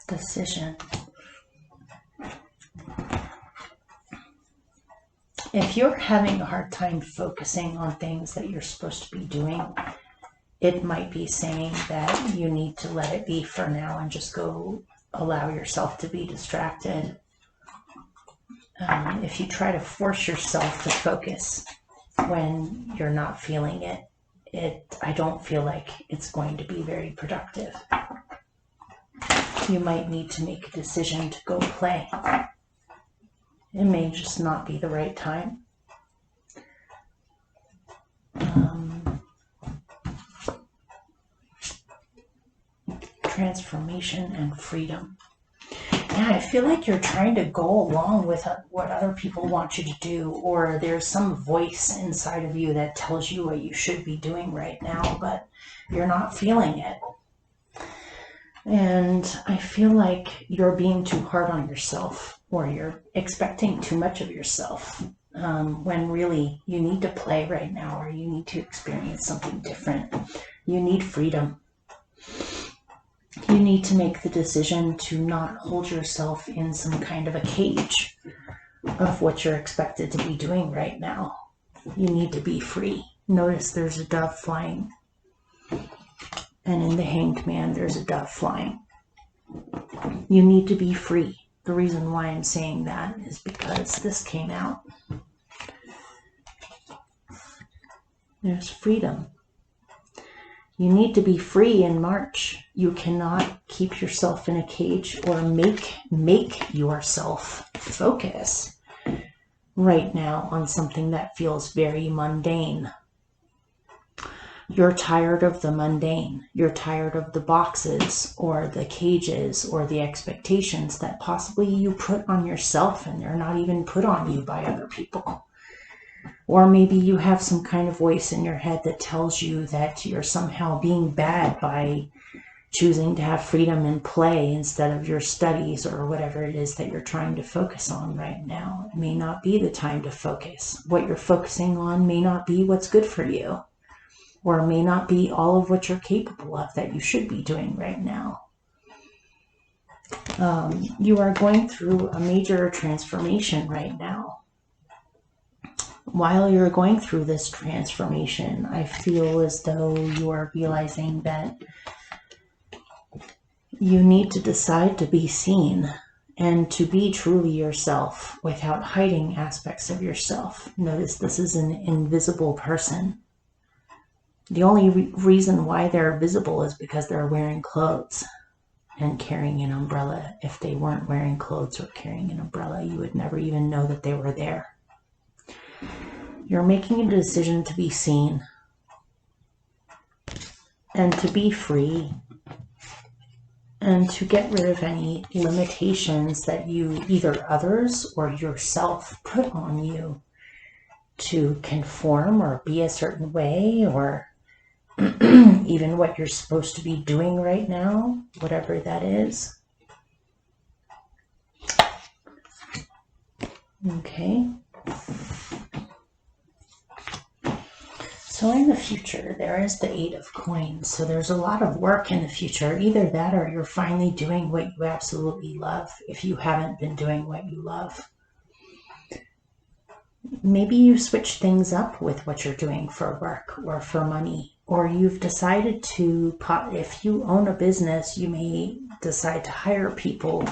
Decision. If you're having a hard time focusing on things that you're supposed to be doing, it might be saying that you need to let it be for now and just go allow yourself to be distracted. If you try to force yourself to focus when you're not feeling it, I don't feel like it's going to be very productive. You might need to make a decision to go play. It may just not be the right time. Transformation and freedom. Yeah, I feel like you're trying to go along with what other people want you to do, or there's some voice inside of you that tells you what you should be doing right now, but you're not feeling it. And I feel like you're being too hard on yourself, or you're expecting too much of yourself, when really you need to play right now, or you need to experience something different. You need freedom. You need to make the decision to not hold yourself in some kind of a cage of what you're expected to be doing right now. You need to be free. Notice there's a dove flying. And in the Hanged Man, there's a dove flying. You need to be free. The reason why I'm saying that is because this came out. There's freedom. You need to be free in March. You cannot keep yourself in a cage or make yourself focus right now on something that feels very mundane. You're tired of the mundane. You're tired of the boxes or the cages or the expectations that possibly you put on yourself, and they're not even put on you by other people. Or maybe you have some kind of voice in your head that tells you that you're somehow being bad by choosing to have freedom and play instead of your studies or whatever it is that you're trying to focus on right now. It may not be the time to focus. What you're focusing on may not be what's good for you, or may not be all of what you're capable of that you should be doing right now. You are going through a major transformation right now. While you're going through this transformation, I feel as though you are realizing that you need to decide to be seen and to be truly yourself without hiding aspects of yourself. Notice this is an invisible person. The only reason why they're visible is because they're wearing clothes and carrying an umbrella. If they weren't wearing clothes or carrying an umbrella, you would never even know that they were there. You're making a decision to be seen and to be free and to get rid of any limitations that you, either others or yourself, put on you to conform or be a certain way, or even what you're supposed to be doing right now, whatever that is. Okay. So in the future, there is the 8 of Coins. So there's a lot of work in the future. Either that, or you're finally doing what you absolutely love, if you haven't been doing what you love. Maybe you switch things up with what you're doing for work or for money, or you've decided to, if you own a business, you may decide to hire people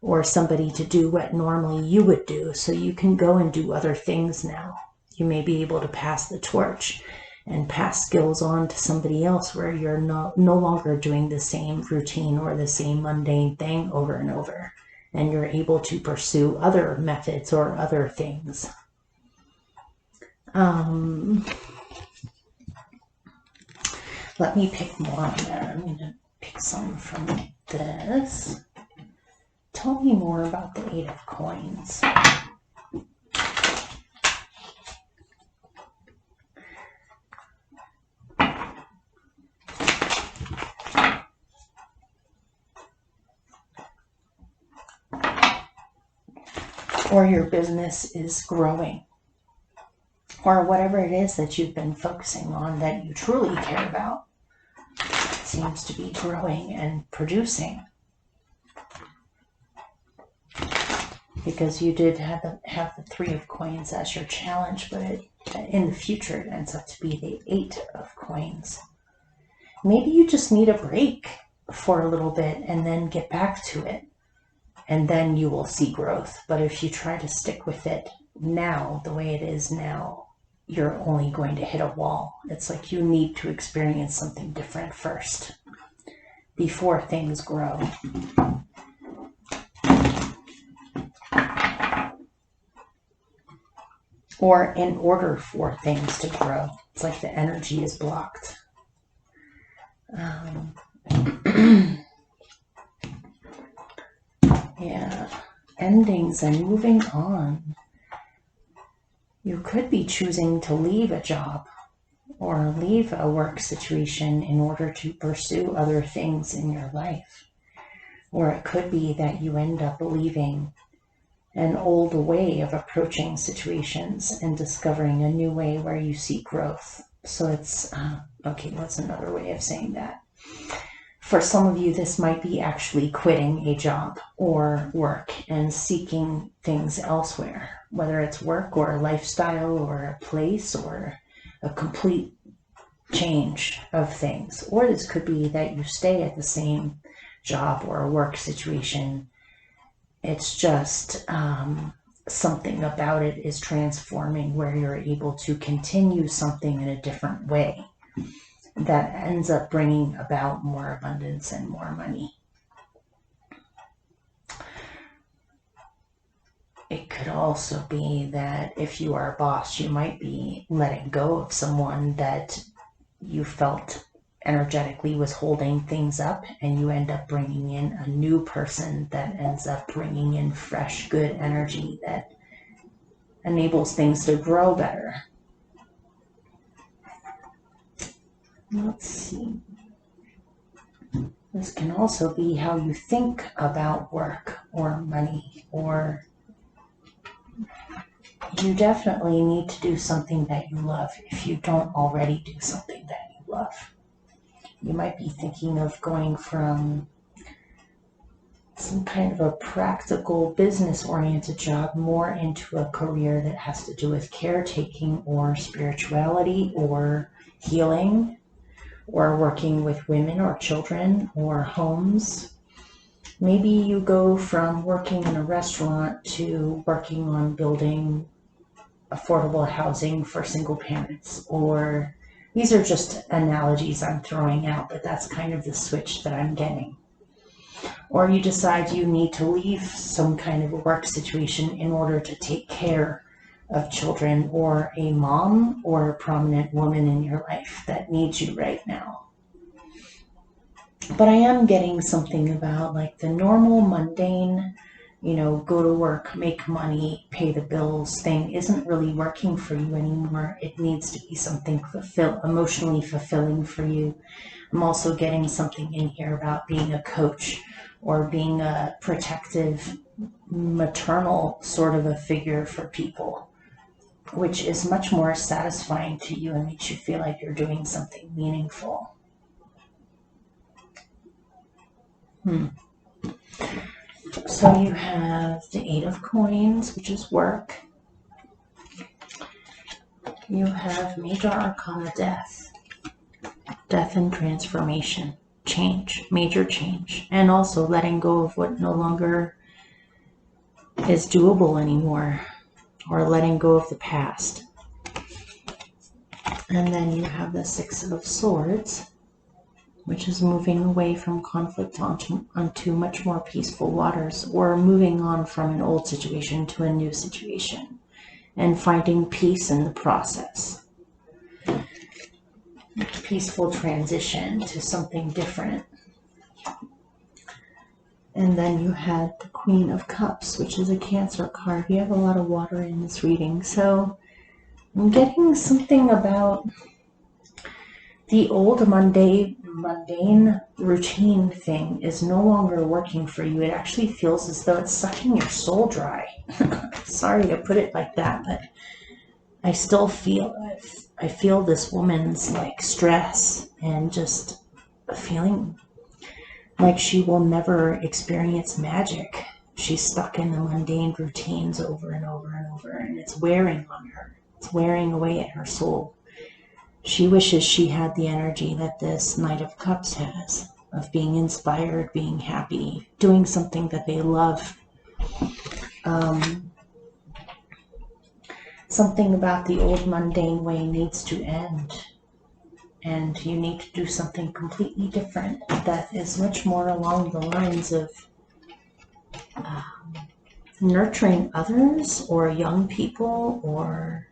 or somebody to do what normally you would do, so you can go and do other things now. You may be able to pass the torch and pass skills on to somebody else, where you're no longer doing the same routine or the same mundane thing over and over, and you're able to pursue other methods or other things. Let me pick more on there. I'm going to pick some from this. Tell me more about the 8 of Coins. Or your business is growing, or whatever it is that you've been focusing on that you truly care about seems to be growing and producing. Because you did have the 3 of Coins as your challenge, but in the future it ends up to be the 8 of Coins. Maybe you just need a break for a little bit and then get back to it. and then you will see growth. But if you try to stick with it now, the way it is now, you're only going to hit a wall. It's like you need to experience something different first before things grow. Or in order for things to grow. It's like the energy is blocked. Yeah, endings and moving on. You could be choosing to leave a job or leave a work situation in order to pursue other things in your life. Or it could be that you end up leaving an old way of approaching situations and discovering a new way where you see growth. So it's, okay, what's another way of saying that? For some of you, this might be actually quitting a job or work and seeking things elsewhere, whether it's work or a lifestyle or a place or a complete change of things. Or this could be that you stay at the same job or a work situation. It's just something about it is transforming where you're able to continue something in a different way that ends up bringing about more abundance and more money. It could also be that if you are a boss, you might be letting go of someone that you felt energetically was holding things up, and you end up bringing in a new person that ends up bringing in fresh, good energy that enables things to grow better. Let's see. This can also be how you think about work or money, or you definitely need to do something that you love if you don't already do something that you love. You might be thinking of going from some kind of a practical business-oriented job more into a career that has to do with caretaking or spirituality or healing or working with women or children or homes. Maybe you go from working in a restaurant to working on building affordable housing for single parents, or these are just analogies I'm throwing out, but that's kind of the switch that I'm getting. Or you decide you need to leave some kind of a work situation in order to take care of children or a mom or a prominent woman in your life that needs you right now. But I am getting something about like the normal mundane, go to work, make money, pay the bills thing isn't really working for you anymore. It needs to be something emotionally fulfilling for you. I'm also getting something in here about being a coach or being a protective, maternal sort of a figure for people, which is much more satisfying to you and makes you feel like you're doing something meaningful. So you have the Eight of Coins, which is work. You have Major Arcana Death. Death and transformation. Change. Major change. And also letting go of what no longer is doable anymore. Or letting go of the past. And then you have the Six of Swords, which is moving away from conflict onto much more peaceful waters, or moving on from an old situation to a new situation and finding peace in the process. Peaceful transition to something different. And then you had the Queen of Cups, which is a Cancer card. You have a lot of water in this reading. So I'm getting something about the old mundane routine thing is no longer working for you. It actually feels as though it's sucking your soul dry. Sorry to put it like that, but I still I feel this woman's like stress and just feeling like she will never experience magic. She's stuck in the mundane routines over and over and over, and it's wearing on her. It's wearing away at her soul. She wishes she had the energy that this Knight of Cups has, of being inspired, being happy, doing something that they love. Something about the old mundane way needs to end, and you need to do something completely different that is much more along the lines of nurturing others or young people, or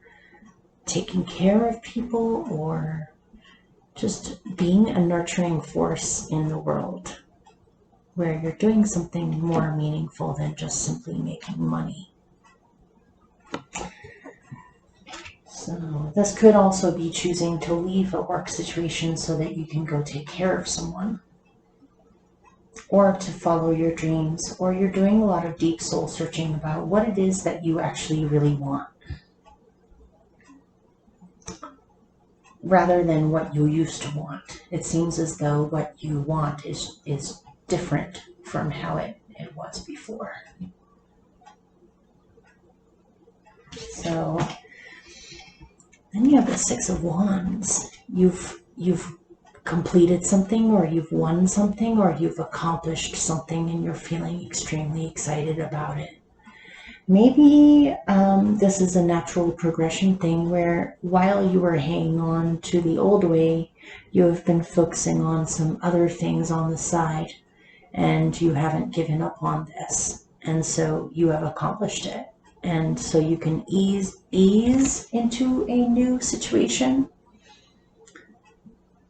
taking care of people, or just being a nurturing force in the world, where you're doing something more meaningful than just simply making money. So this could also be choosing to leave a work situation so that you can go take care of someone, or to follow your dreams, or you're doing a lot of deep soul searching about what it is that you actually really want, rather than what you used to want. It seems as though what you want is different from how it was before. So then you have the Six of Wands. You've completed something, or you've won something, or you've accomplished something, and you're feeling extremely excited about it. Maybe this is a natural progression thing where while you were hanging on to the old way, you have been focusing on some other things on the side, and you haven't given up on this. And so you have accomplished it. And so you can ease into a new situation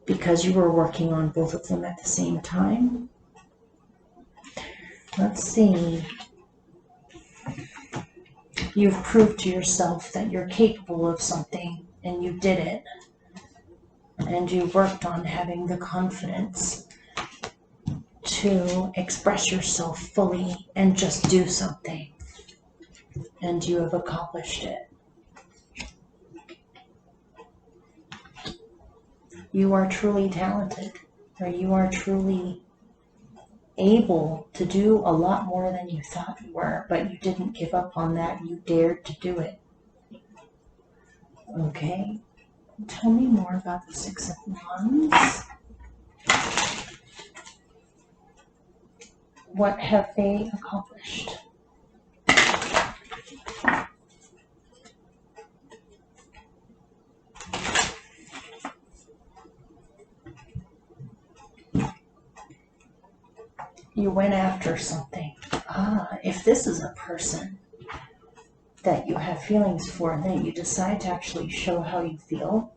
because you were working on both of them at the same time. Let's see. You've proved to yourself that you're capable of something, and you did it. And you worked on having the confidence to express yourself fully and just do something. And you have accomplished it. You are truly talented, or you are truly able to do a lot more than you thought you were, but you didn't give up on that. You dared to do it. Okay, tell me more about the Six of Wands. What have they accomplished? You went after something. If this is a person that you have feelings for, that you decide to actually show how you feel,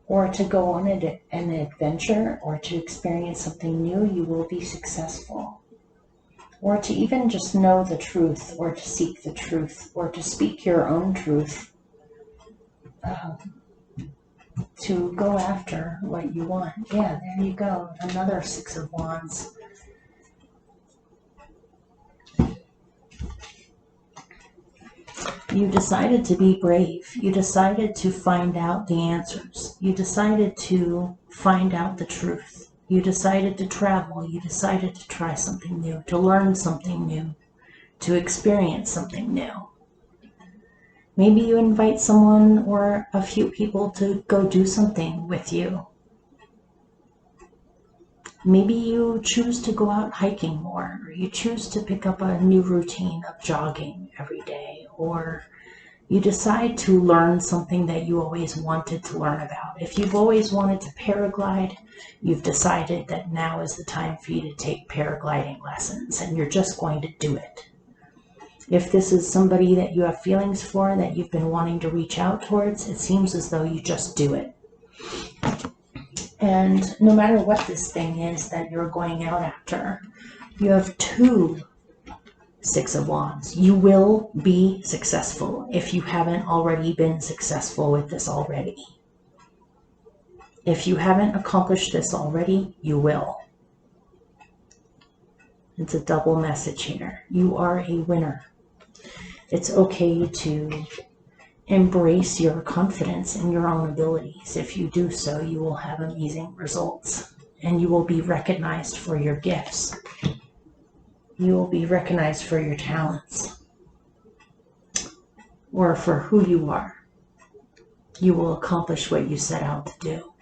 or to go on an adventure, or to experience something new, you will be successful. Or to even just know the truth, or to seek the truth, or to speak your own truth, to go after what you want. Yeah, there you go. Another Six of Wands. You decided to be brave. You decided to find out the answers. You decided to find out the truth. You decided to travel. You decided to try something new, to learn something new, to experience something new. Maybe you invite someone or a few people to go do something with you. Maybe you choose to go out hiking more, or you choose to pick up a new routine of jogging every day, or you decide to learn something that you always wanted to learn about. If you've always wanted to paraglide, you've decided that now is the time for you to take paragliding lessons, and you're just going to do it. If this is somebody that you have feelings for, that you've been wanting to reach out towards, it seems as though you just do it. And no matter what this thing is that you're going out after, you have two Six of Wands. You will be successful if you haven't already been successful with this already. If you haven't accomplished this already, you will. It's a double message here. You are a winner. It's okay to embrace your confidence in your own abilities. If you do so, you will have amazing results, and you will be recognized for your gifts. You will be recognized for your talents, or for who you are. You will accomplish what you set out to do.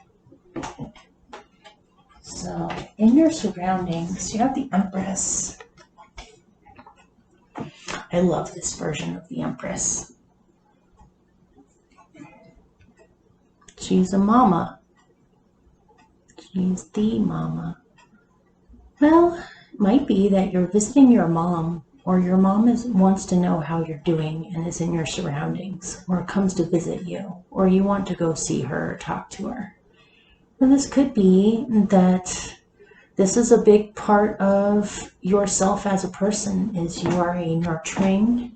So In your surroundings, you have the Empress. I love this version of the Empress. She's a mama. She's the mama. Well, it might be that you're visiting your mom, or your mom wants to know how you're doing and is in your surroundings, or comes to visit you, or you want to go see her or talk to her. And this could be that this is a big part of yourself as a person, is you are a nurturing,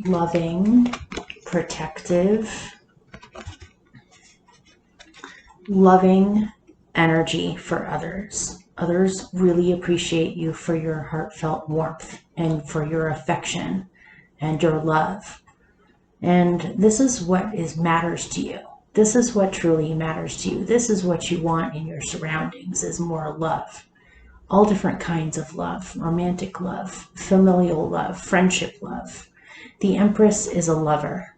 loving, protective, loving energy for others. Others really appreciate you for your heartfelt warmth and for your affection and your love. And this is what matters to you. This is what truly matters to you. This is what you want in your surroundings, is more love. All different kinds of love: romantic love, familial love, friendship love. The Empress is a lover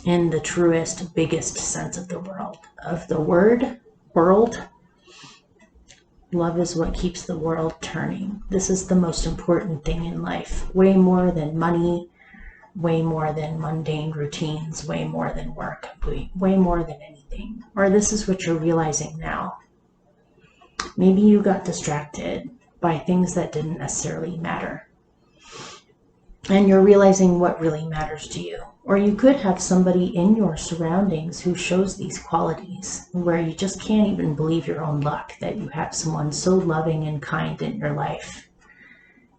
in the truest, biggest sense of the world. Of the word world, love is what keeps the world turning. This is the most important thing in life, way more than money, way more than mundane routines, way more than work, way more than anything. Or this is what you're realizing now. Maybe you got distracted by things that didn't necessarily matter, and you're realizing what really matters to you. Or you could have somebody in your surroundings who shows these qualities, where you just can't even believe your own luck that you have someone so loving and kind in your life.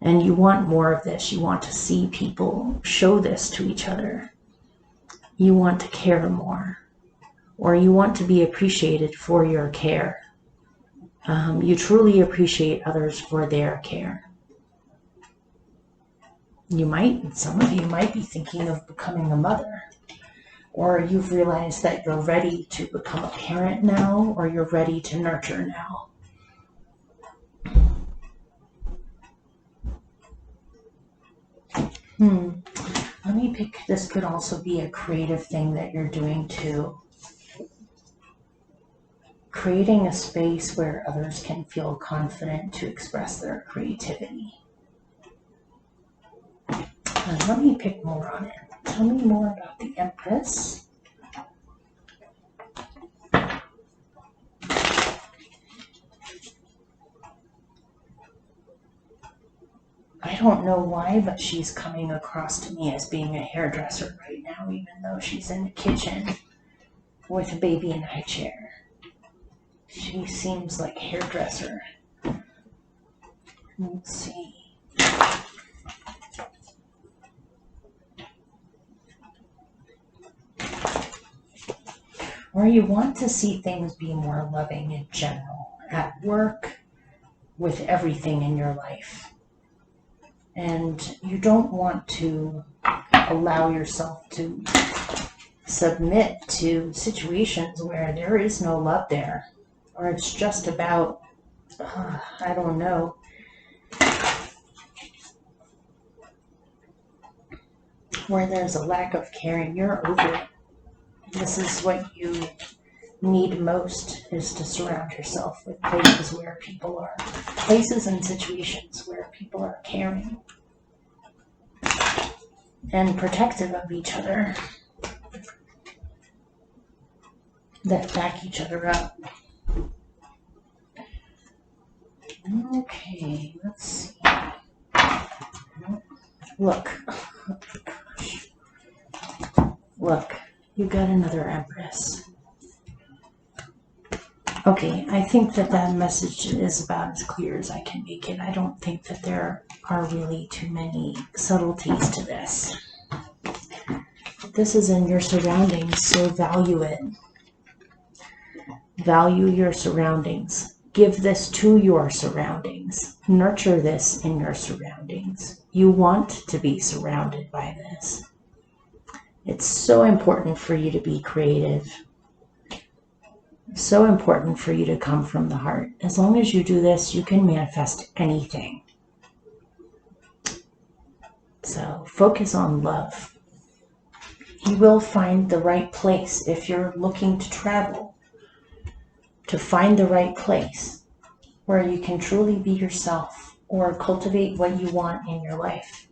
And you want more of this. You want to see people show this to each other. You want to care more, or you want to be appreciated for your care. You truly appreciate others for their care. Some of you might be thinking of becoming a mother, or you've realized that you're ready to become a parent now, or you're ready to nurture now. Let me pick, this could also be a creative thing that you're doing too. Creating a space where others can feel confident to express their creativity. Let me pick more on it. Tell me more about the Empress. I don't know why, but she's coming across to me as being a hairdresser right now, even though she's in the kitchen with a baby in a high chair. She seems like a hairdresser. Let's see. Or you want to see things be more loving in general, at work, with everything in your life. And you don't want to allow yourself to submit to situations where there is no love there, or it's just about, I don't know, where there's a lack of caring. You're over it. This is what you need most, is to surround yourself with places where people are, places and situations where people are caring and protective of each other, that back each other up. Okay, let's see. Look. Look, you got another Empress. Okay, I think that message is about as clear as I can make it. I don't think that there are really too many subtleties to this. This is in your surroundings, so value it. Value your surroundings. Give this to your surroundings. Nurture this in your surroundings. You want to be surrounded by this. It's so important for you to be creative. So important for you to come from the heart. As long as you do this, you can manifest anything. So focus on love. You will find the right place if you're looking to travel. To find the right place where you can truly be yourself or cultivate what you want in your life.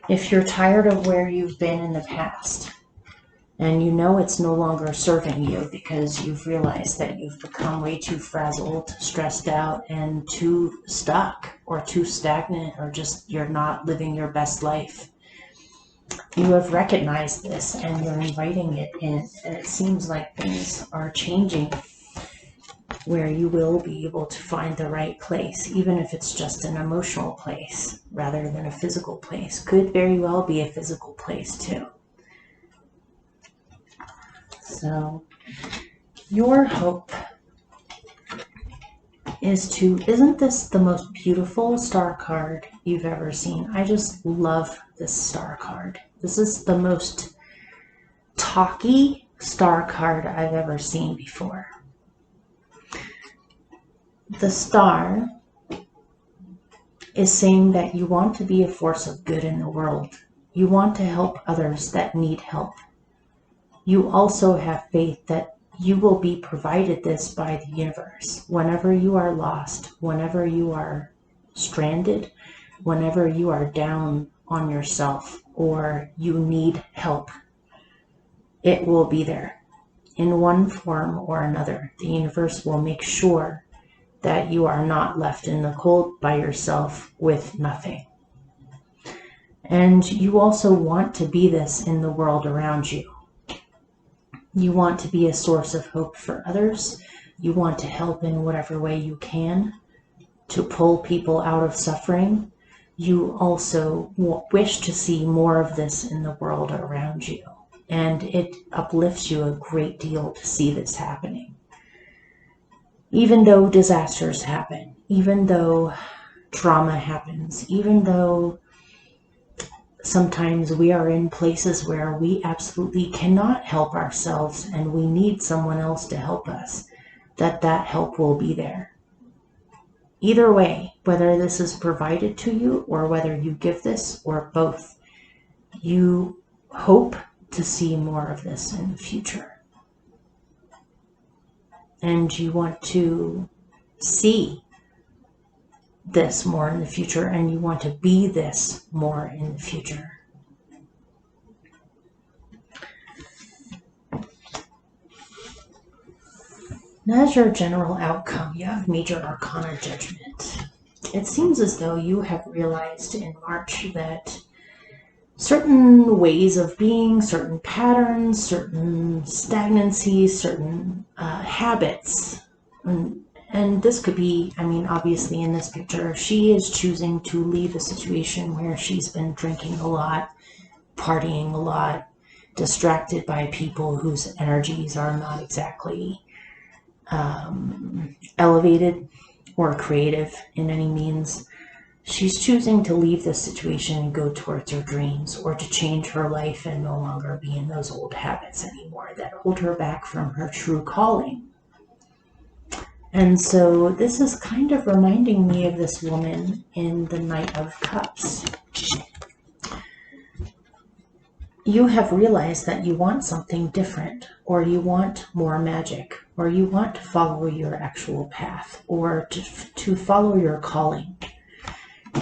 If you're tired of where you've been in the past and you know it's no longer serving you because you've realized that you've become way too frazzled, stressed out, and too stuck or too stagnant, or just you're not living your best life, you have recognized this and you're inviting it in. And it seems like things are changing where you will be able to find the right place, even if it's just an emotional place rather than a physical place. Could very well be a physical place too. So your hope is to, isn't this the most beautiful star card you've ever seen? I just love this star card. This is the most talky star card I've ever seen before. The star is saying that you want to be a force of good in the world. You want to help others that need help. You also have faith that you will be provided this by the universe. Whenever you are lost, whenever you are stranded, whenever you are down on yourself or you need help, it will be there in one form or another. The universe will make sure that you are not left in the cold by yourself with nothing. And you also want to be this in the world around you. You want to be a source of hope for others. You want to help in whatever way you can to pull people out of suffering. You also wish to see more of this in the world around you. And it uplifts you a great deal to see this happening. Even though disasters happen, even though trauma happens, even though sometimes we are in places where we absolutely cannot help ourselves and we need someone else to help us, that help will be there. Either way, whether this is provided to you or whether you give this or both, you hope to see more of this in the future. And you want to see this more in the future, and you want to be this more in the future. Now, as your general outcome, you have Major Arcana Judgment. It seems as though you have realized in March that certain ways of being, certain patterns, certain stagnancies, certain habits, and this could be, obviously in this picture, she is choosing to leave a situation where she's been drinking a lot, partying a lot, distracted by people whose energies are not exactly elevated or creative in any means. She's choosing to leave this situation and go towards her dreams, or to change her life and no longer be in those old habits anymore that hold her back from her true calling. And so this is kind of reminding me of this woman in the Knight of Cups. You have realized that you want something different, or you want more magic, or you want to follow your actual path, or to follow your calling.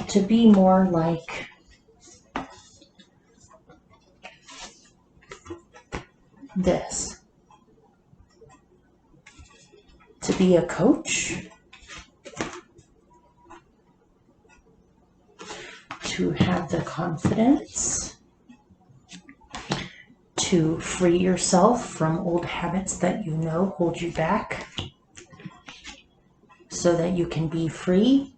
To be more like this. To be a coach. To have the confidence. To free yourself from old habits that you know hold you back, so that you can be free.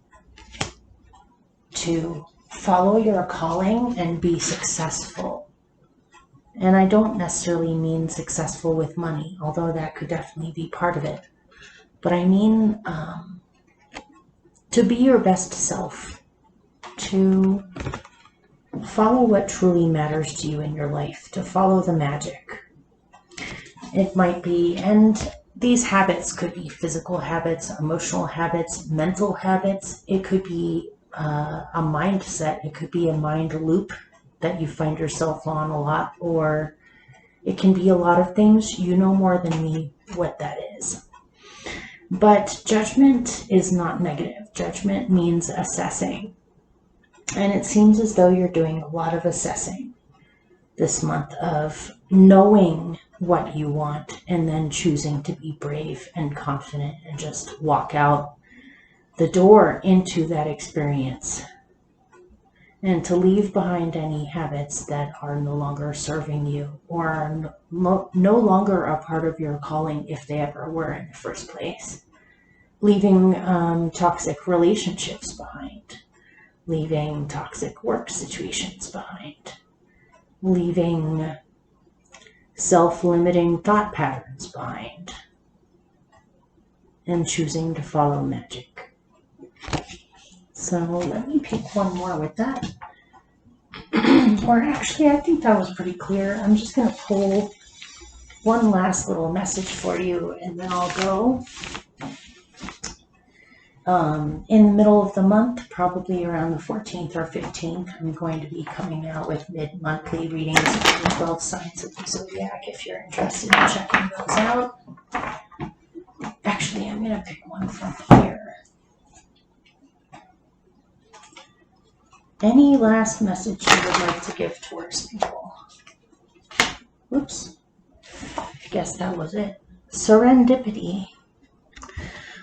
To follow your calling and be successful. And I don't necessarily mean successful with money, although that could definitely be part of it. But I mean to be your best self, to follow what truly matters to you in your life, to follow the magic. It might be, and these habits could be physical habits, emotional habits, mental habits. It could be a mindset. It could be a mind loop that you find yourself on a lot, or it can be a lot of things. You know more than me what that is. But judgment is not negative. Judgment means assessing. And it seems as though you're doing a lot of assessing this month, of knowing what you want and then choosing to be brave and confident and just walk out the door into that experience, and to leave behind any habits that are no longer serving you or are no longer a part of your calling, if they ever were in the first place. Leaving toxic relationships behind, leaving toxic work situations behind, leaving self-limiting thought patterns behind, and choosing to follow magic. So let me pick one more with that. Or actually, I think that was pretty clear. I'm just going to pull one last little message for you, and then I'll go. In the middle of the month, probably around the 14th or 15th, I'm going to be coming out with mid-monthly readings for the 12 signs of the zodiac, if you're interested in checking those out. Actually, I'm going to pick one from here. Any last message you would like to give towards people? Oops. I guess that was it. Serendipity.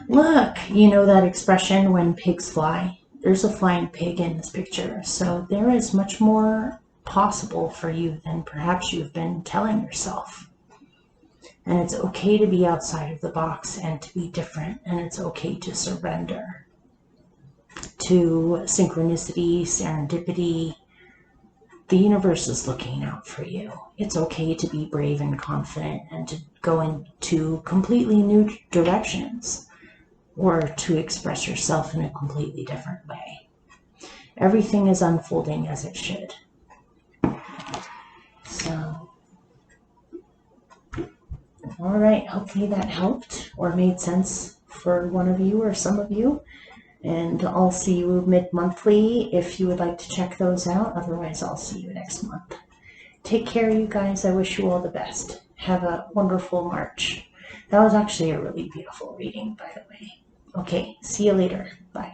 Look, you know that expression, when pigs fly? There's a flying pig in this picture. So there is much more possible for you than perhaps you've been telling yourself. And it's okay to be outside of the box and to be different. And it's okay to surrender to synchronicity, serendipity. The universe is looking out for you. It's okay to be brave and confident and to go into completely new directions, or to express yourself in a completely different way. Everything is unfolding as it should. So, all right, hopefully that helped or made sense for one of you or some of you. And I'll see you mid-monthly if you would like to check those out. Otherwise, I'll see you next month. Take care, you guys. I wish you all the best. Have a wonderful March. That was actually a really beautiful reading, by the way. Okay, see you later. Bye.